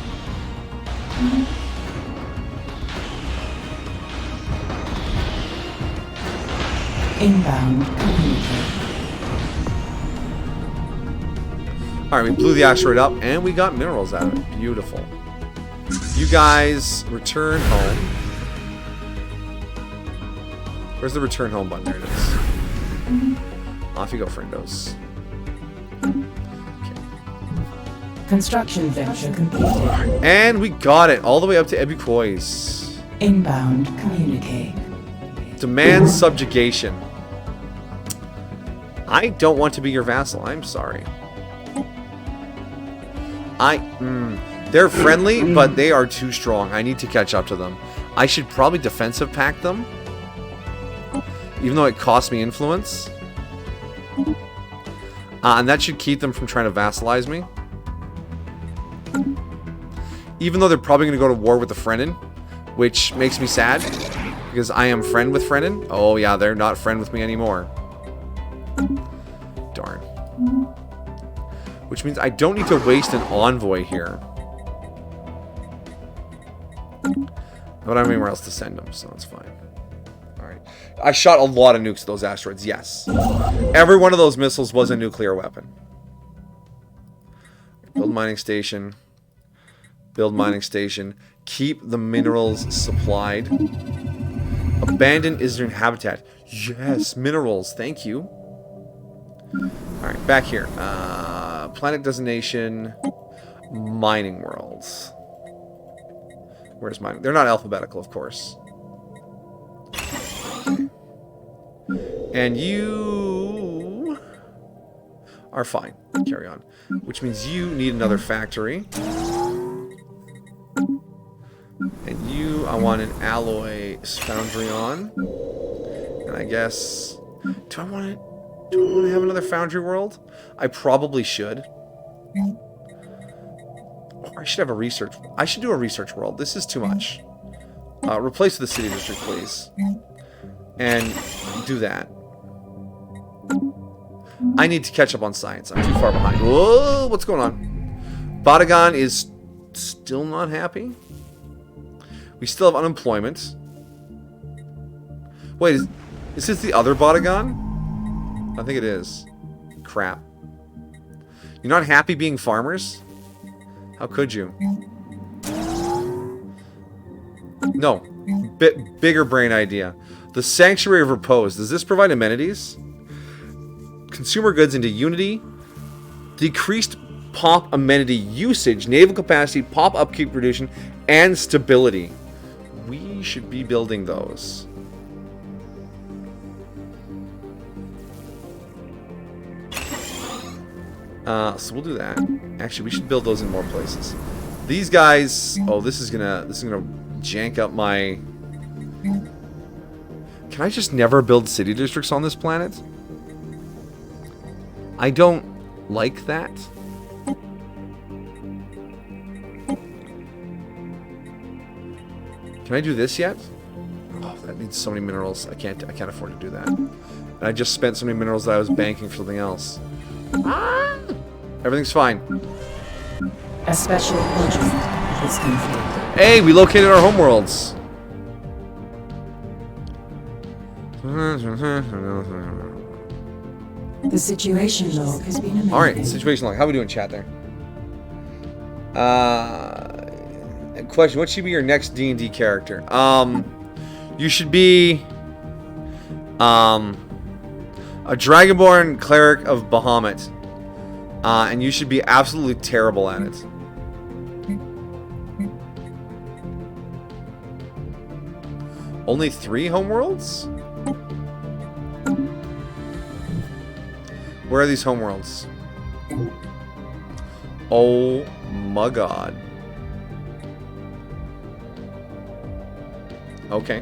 Inbound communicate. Alright, we blew the asteroid up and we got minerals out of it. Beautiful. You guys return home. Where's the return home button? There it is. Off you go, friendos. Construction venture completed. And we got it all the way up to Ebucois. Inbound communicate. Demand subjugation. I don't want to be your vassal. I'm sorry. They're friendly, but they are too strong. I need to catch up to them. I should probably defensive pact them, even though it costs me influence. And that should keep them from trying to vassalize me. Even though they're probably going to go to war with the Frenin, which makes me sad, because I am friend with Frenin. Oh yeah, they're not friend with me anymore. Darn. Which means I don't need to waste an envoy here. But I don't have anywhere else to send them, so that's fine. Alright. I shot a lot of nukes at those asteroids, yes. Every one of those missiles was a nuclear weapon. Build mining station. Build mining station. Keep the minerals supplied. Abandon Isern habitat. Yes, minerals. Thank you. Alright, back here. Planet designation. Mining worlds. Where's mining? They're not alphabetical, of course. And you are fine. Carry on. Which means you need another factory. And you, I want an alloy foundry on. And I guess... Do I want to have another foundry world? I probably should. Or I should have a research... I should do a research world. This is too much. Replace the city district, please. And do that. I need to catch up on science. I'm too far behind. Whoa, what's going on? Badagon is still not happy. We still have unemployment. Wait, is this the other Badagon? I think it is. Crap. You're not happy being farmers? How could you? No. Bigger brain idea. The Sanctuary of Repose. Does this provide amenities? Consumer goods into Unity. Decreased pop amenity usage, naval capacity, pop upkeep reduction, and stability. We should be building those. So we'll do that. Actually, we should build those in more places. These guys. Oh, this is gonna jank up my. Can I just never build city districts on this planet? I don't like that. Can I do this yet? Oh, that needs so many minerals. I can't afford to do that. And I just spent so many minerals that I was banking for something else. Ah! Everything's fine. A special project is complete. Hey, we located our homeworlds. The situation log has been amended. Alright, situation log. How are we doing, chat there? Question, what should be your next D&D character? You should be a Dragonborn Cleric of Bahamut. And you should be absolutely terrible at it. Only 3 homeworlds? Where are these homeworlds? Oh my god. Okay.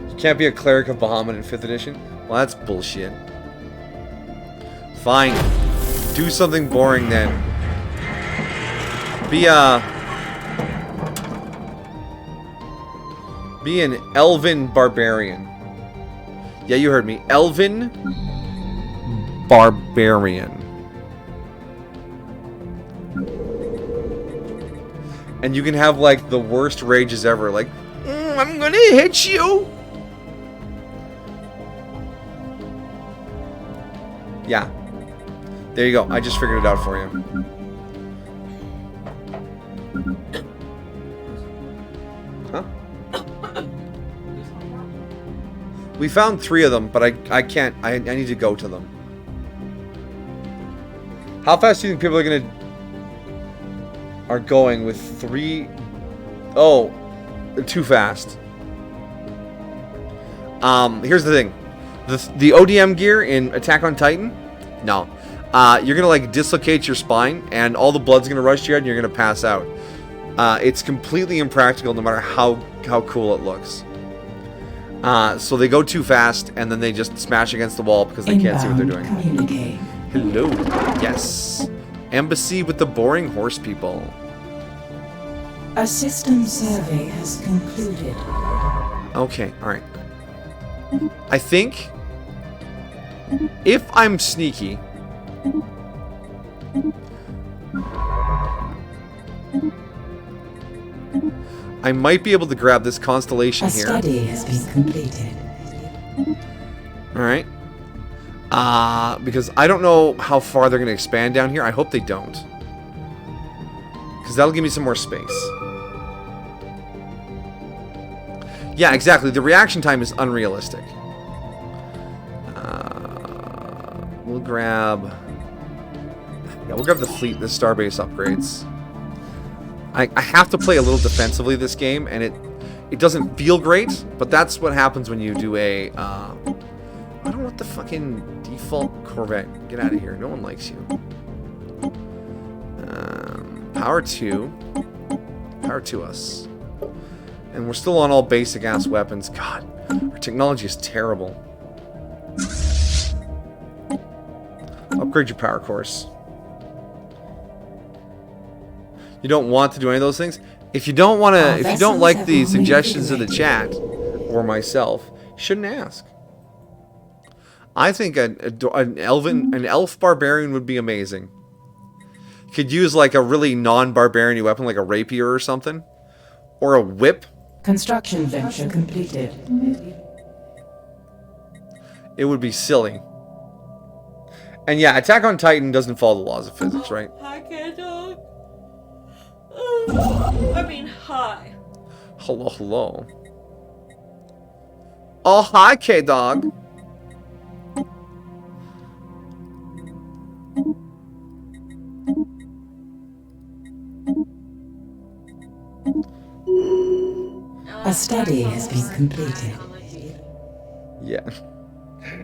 You can't be a Cleric of Bahamut in 5th edition. Well, that's bullshit. Fine. Do something boring then. Be an elven barbarian. Yeah, you heard me. Elven barbarian. And you can have like the worst rages ever. Like, I'm gonna hit you. Yeah. There you go. I just figured it out for you. Huh? We found 3 of them, but I can't. I need to go to them. How fast do you think people are going with 3? Oh, they're too fast. Here's the thing. The ODM gear in Attack on Titan? No. You're gonna like dislocate your spine, and all the blood's gonna rush to your head, and you're gonna pass out. It's completely impractical, no matter how cool it looks. So they go too fast, and then they just smash against the wall because they can't see what they're doing. Hello. Yes. Embassy with the boring horse people. A system survey has concluded. Okay. All right. I think if I'm sneaky, I might be able to grab this constellation here. A study has been completed. Alright. Because I don't know how far they're going to expand down here. I hope they don't. Because that'll give me some more space. Yeah, exactly. The reaction time is unrealistic. We'll grab... Yeah, we'll grab the fleet, the starbase upgrades. I have to play a little defensively this game, and it doesn't feel great, but that's what happens when you do a... I don't want the fucking default Corvette. Get out of here. No one likes you. Power 2. Power to us. And we're still on all basic-ass weapons. God, our technology is terrible. Upgrade your power course. You don't want to do any of those things. If you don't want to, if you don't like the suggestions of the chat or myself, you shouldn't ask. I think an elf barbarian would be amazing. Could use like a really non-barbarian weapon, like a rapier or something, or a whip. Construction venture completed. It would be silly. And yeah, Attack on Titan doesn't follow the laws of physics, right? Hi, K-Dog. I mean, hi. Hello, hello. Oh, hi, K-Dog. A study has been completed. Yeah.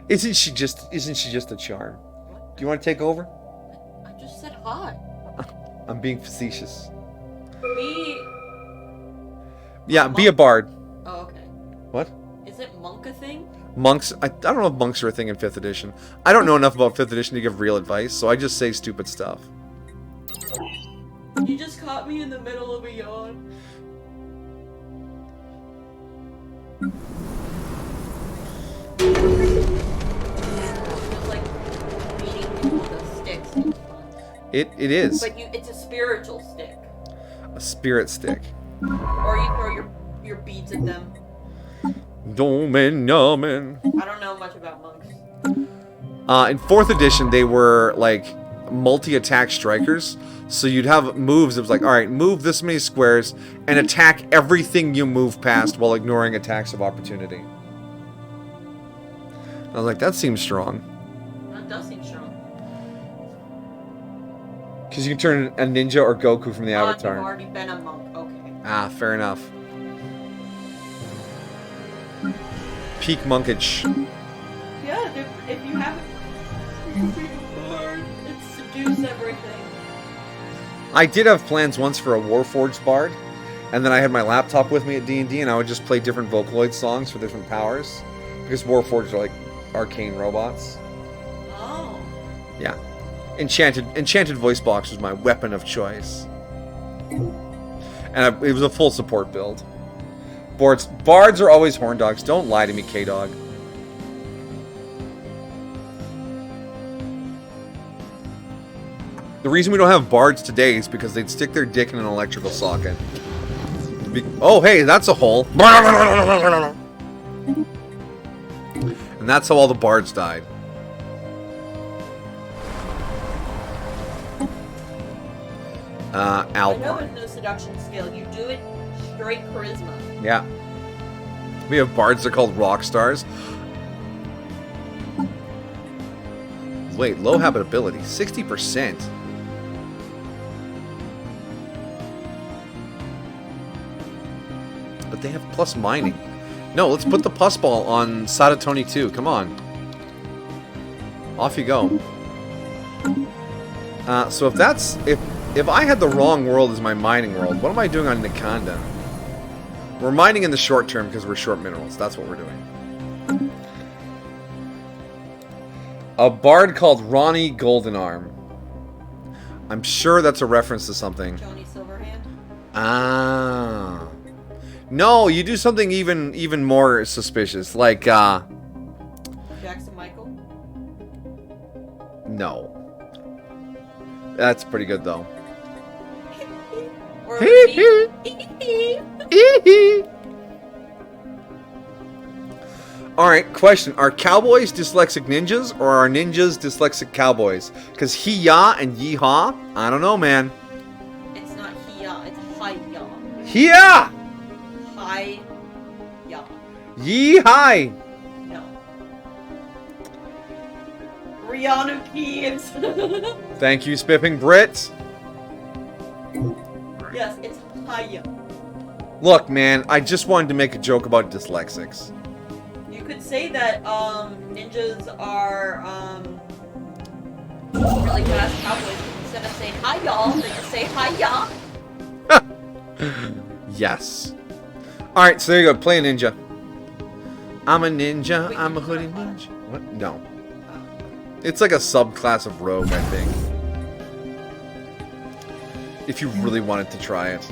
Isn't she just a charm? Do you want to take over? I just said hi. I'm being facetious. Be... Yeah, be a bard. Oh, okay. What? Is it monk a thing? Monks, I don't know if monks are a thing in 5th edition. I don't know enough about 5th edition to give real advice, so I just say stupid stuff. You just caught me in the middle of a yawn. It's like beating people with a stick seems fun. It is. But it's a spiritual stick. A spirit stick. Or you throw your beads at them. Domen Yamen. I don't know much about monks. In 4th edition, they were like multi-attack strikers. So you'd have moves that was like, alright, move this many squares and attack everything you move past while ignoring attacks of opportunity. I was like, that seems strong. That does seem strong. Because you can turn a ninja or Goku from the You've Avatar. already been a monk, okay. Ah, fair enough. Peak monkage. Yeah, if you haven't it's seduce everything. I did have plans once for a Warforged bard, and then I had my laptop with me at D&D, and I would just play different Vocaloid songs for different powers, because Warforged are like arcane robots. Oh. Yeah. Enchanted voice box was my weapon of choice. And it was a full support build. Bards are always horn dogs. Don't lie to me, K-Dog. The reason we don't have bards today is because they'd stick their dick in an electrical socket. Oh, hey, that's a hole. And that's how all the bards died. I know Alpine. there's no seduction skill. You do it straight charisma. Yeah. We have bards that are called rock stars. Wait, low habitability. 60%. But they have plus mining. No, let's put the pus ball on Sadatoni 2. Come on. Off you go. So if that's... If I had the wrong world as my mining world, what am I doing on Nikanda? We're mining in the short term because we're short minerals. That's what we're doing. A bard called Ronnie Goldenarm. I'm sure that's a reference to something. Joni Silverhand. Ah. No, you do something even more suspicious. Like, Jackson Michael. No. That's pretty good, though. Or Alright, question. Are cowboys dyslexic ninjas, or are ninjas dyslexic cowboys? Because he-ya and yee-haw? I don't know, man. It's not Hiya, it's Hi-ya. He-ya! Hi-ya. Yee-hi! No. Rihanna Peeves. Thank you, Spipping Brit. Yes, it's Hiya. Look, man, I just wanted to make a joke about dyslexics. You could say that ninjas are really fast cowboys. Instead of saying hi y'all, they just say hi ya. Yes. Alright, so there you go. Play a ninja. I'm a ninja. Wait, I'm a you hoodie know what? ninja. What? No. It's like a subclass of rogue, I think. If you really wanted to try it.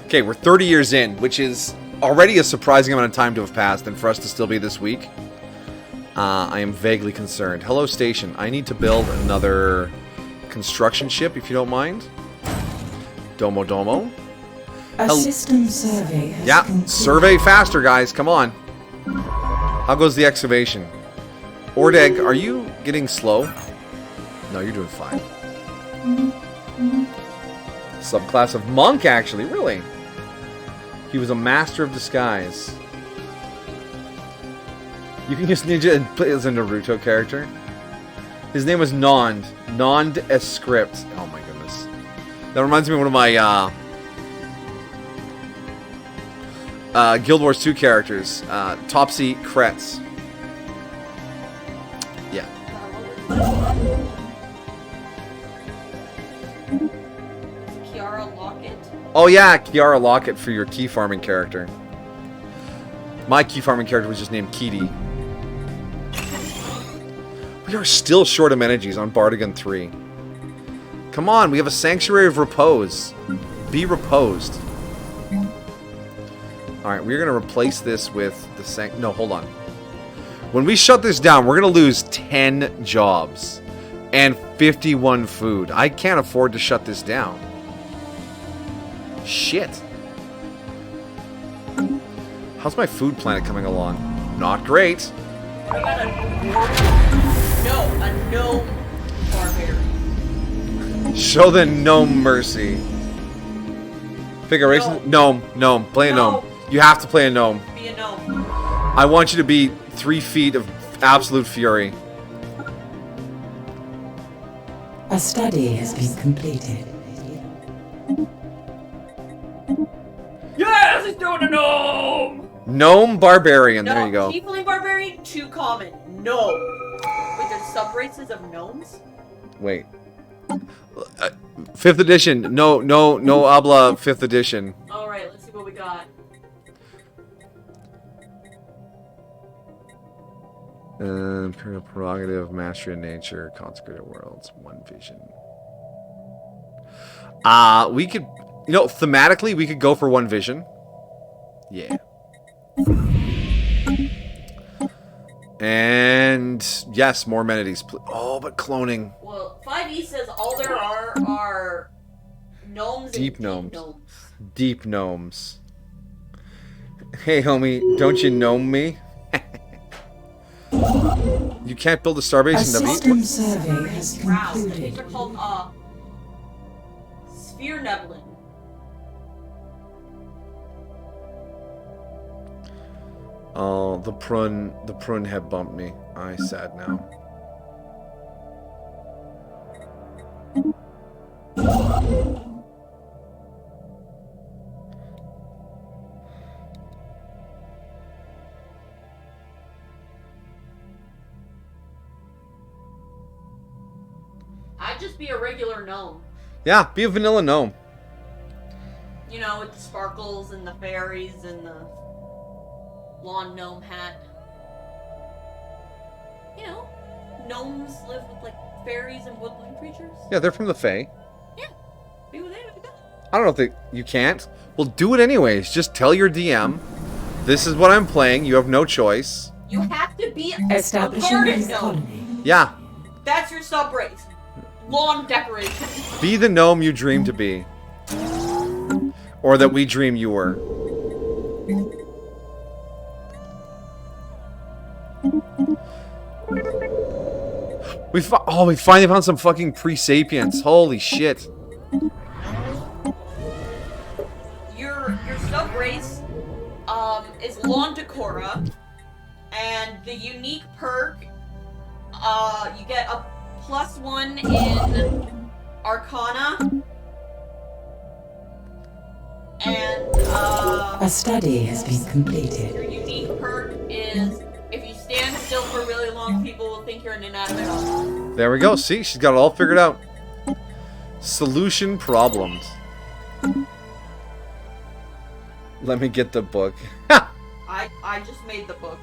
Okay, we're 30 years in, which is already a surprising amount of time to have passed, and for us to still be this week, I am vaguely concerned. Hello, station. I need to build another construction ship, if you don't mind. Domo domo. A system survey has Yeah, concluded. survey faster, guys. Come on. How goes the excavation? Ordeg, are you getting slow? No, you're doing fine. Subclass of monk, actually. Really? He was a master of disguise. You can use ninja and play as a Naruto character. His name was Nond. Nond as script. Oh my goodness. That reminds me of one of my Guild Wars 2 characters. Topsy Kretz. Yeah. Kiara Lockett. Oh yeah, Kiara Lockett for your key farming character. My key farming character was just named Kitty. We are still short of energies on Bardigan 3. Come on, we have a Sanctuary of Repose. Be reposed. Alright, we're going to replace this with the No, hold on. When we shut this down, we're going to lose 10 jobs. And 51 food. I can't afford to shut this down. Shit. How's my food planet coming along? Not great. What about a gnome barbarian? Show the gnome mercy. Figuration? Gnome. Play a gnome. You have to play a gnome. Be a gnome. I want you to be 3 feet of absolute fury. A study has been completed. Yes, he's doing a gnome! Gnome barbarian. There you go. Tiefling barbarian, too common. No. Wait, there's sub-races of gnomes? Wait. 5th edition. No habla 5th edition. Alright, let's got? Imperial prerogative, mastery of nature, consecrated worlds, one vision. We could, you know, thematically, we could go for one vision. Yeah. And yes, more amenities. Oh, but cloning. Well, 5e says all there are gnomes. Deep and gnomes. gnomes. Deep gnomes. Hey, homie, don't you gnome me? You can't build a starbase A in the system survey has Wow, concluded. these are called sphere nebulin. Oh, the prune have bumped me. I sad now. I'd just be a regular gnome. Yeah, be a vanilla gnome. You know, with the sparkles and the fairies and the lawn gnome hat. You know, gnomes live with like fairies and woodland creatures. Yeah, they're from the Fae. Yeah, be with it. I don't know if you can't. Well, do it anyways. Just tell your DM, this is what I'm playing. You have no choice. You have to be a Establishing garden a gnome. colony. Yeah, That's your sub-race. Lawn decoration. be the gnome you dream to be. Or that we dream you were. We finally found some fucking pre-sapients. Holy shit. Your sub-race is Lawn Decora, and the unique perk, you get a +1 in Arcana, and A study has been your completed. unique perk is if you stand still for really long, people will think you're an inanimate object. There we go. See, she's got it all figured out. Solution problems. Let me get the book. I just made the book.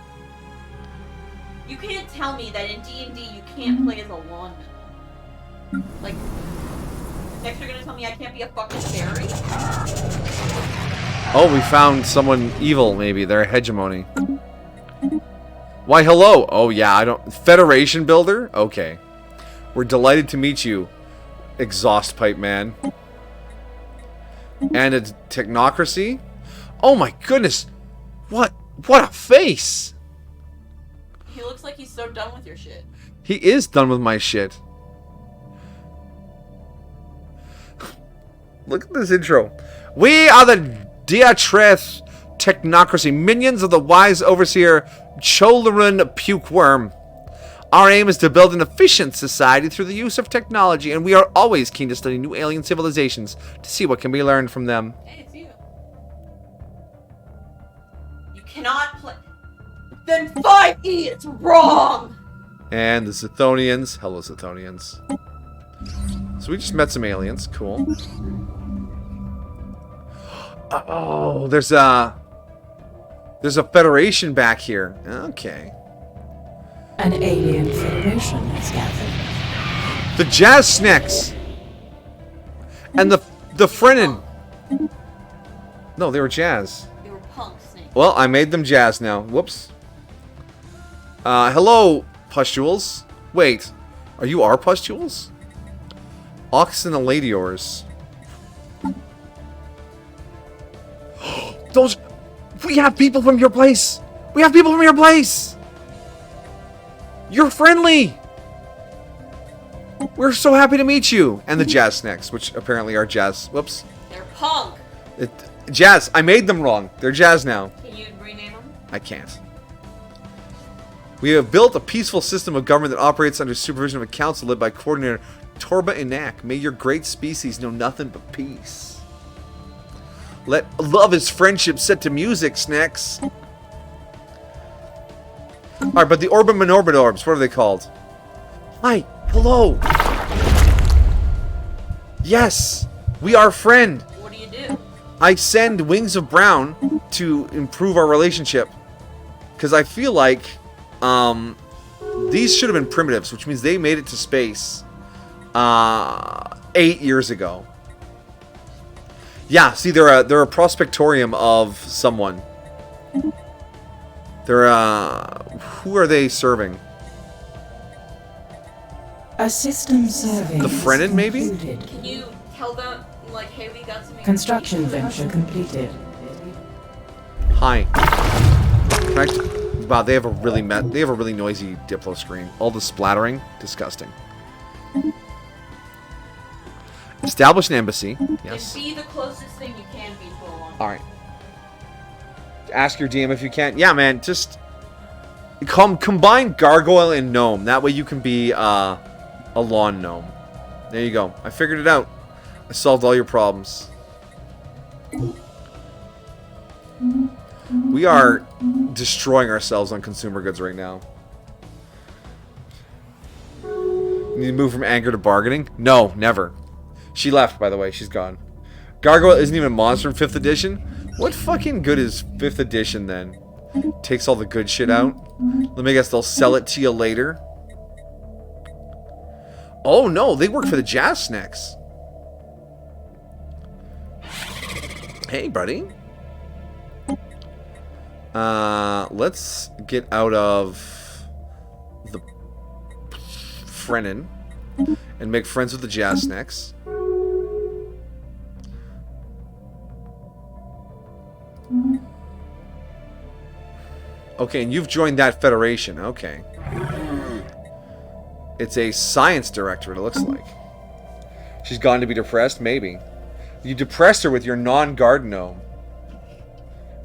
You can't tell me that in D&D you can't play as a lawn gnome. Like, next you're gonna tell me I can't be a fucking fairy? Oh, we found someone evil, maybe. They're a hegemony. Why, hello. Oh, yeah, I don't... Federation builder? Okay. We're delighted to meet you, exhaust pipe man. And a technocracy? Oh, my goodness. What a face. He looks like he's so done with your shit. He is done with my shit. Look at this intro. We are the Diatreth Technocracy, minions of the wise overseer Cholaran Pukeworm. Our aim is to build an efficient society through the use of technology, and we are always keen to study new alien civilizations to see what can be learned from them. Hey, it's you. You cannot play... Then 5e, it's wrong! And the Zethonians. Hello, Zethonians. So we just met some aliens. Cool. Oh, there's a Federation back here. Okay. An alien federation has gathered. The Jazz Snacks. And the Frenin. No, they were Jazz. They were punks, Snake. Well, I made them Jazz now. Whoops. Hello, pustules. Wait, are you our pustules? Oxen and Ladiors. Those... We have people from your place! We have people from your place! You're friendly! We're so happy to meet you! And the Jazz Snacks, which apparently are Jazz... Whoops. They're punk! Jazz, I made them wrong. They're Jazz now. Can you rename them? I can't. We have built a peaceful system of government that operates under supervision of a council led by coordinator Torba Inak. May your great species know nothing but peace. Let love is friendship set to music, Snacks. Alright, but the Orban Minorbidors, what are they called? Hi, hello. Yes, we are friend. What do you do? I send Wings of Brown to improve our relationship. Because I feel like these should have been primitives, which means they made it to space 8 years ago. Yeah, see, they're a prospectorium of someone. They're who are they serving? A system survey. The Frenin, maybe? Can you tell them, like, hey, we got some... Construction venture completed. Hi. Can I wow, they have a really noisy Diplo screen. All the splattering, disgusting. Establish an embassy. Yes. And be the closest thing you can be to a lawn. All right. Ask your DM if you can. Yeah, man. Just combine gargoyle and gnome. That way you can be a lawn gnome. There you go. I figured it out. I solved all your problems. We are destroying ourselves on consumer goods right now. You need to move from anger to bargaining? No, never. She left, by the way. She's gone. Gargoyle isn't even a monster in 5th edition? What fucking good is 5th edition, then? Takes all the good shit out? Let me guess, they'll sell it to you later? Oh, no. They work for the Jazz Snacks. Hey, buddy. Let's get out of the Frenin and make friends with the Jazz Snacks. Okay, and you've joined that federation. Okay. It's a science directorate, it looks like. She's gone to be depressed? Maybe. You depressed her with your non-guard gnome.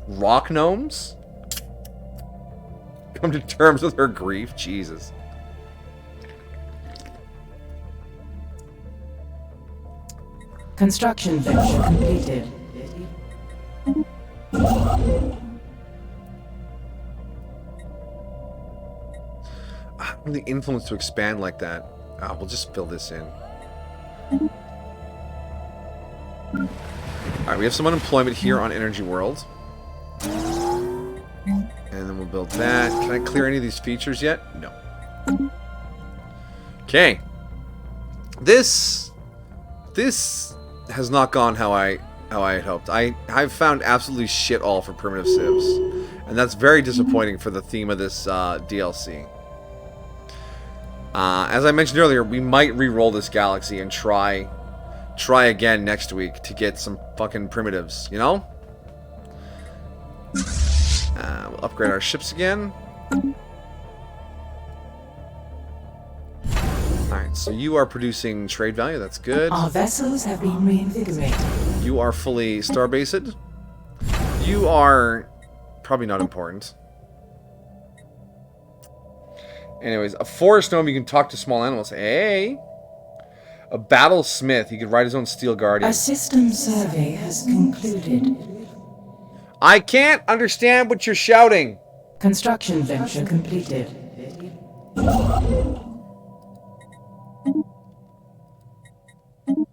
Rock gnomes? Come to terms with her grief? Jesus. Construction venture completed. The influence to expand like that. We'll just fill this in. Alright, we have some unemployment here on Energy World. And then we'll build that. Can I clear any of these features yet? No. Okay. This has not gone how I had hoped. I've found absolutely shit all for primitive civs. And that's very disappointing for the theme of this DLC. As I mentioned earlier, we might re-roll this galaxy and try again next week to get some fucking primitives, you know? We'll upgrade our ships again. Alright, so you are producing trade value, that's good. Our vessels have been reinvigorated. You are fully starbased. You are probably not important. Anyways, a forest gnome, you can talk to small animals. Hey! A battle smith, he could ride his own steel guardian. A system survey has concluded. I can't understand what you're shouting. Construction venture completed.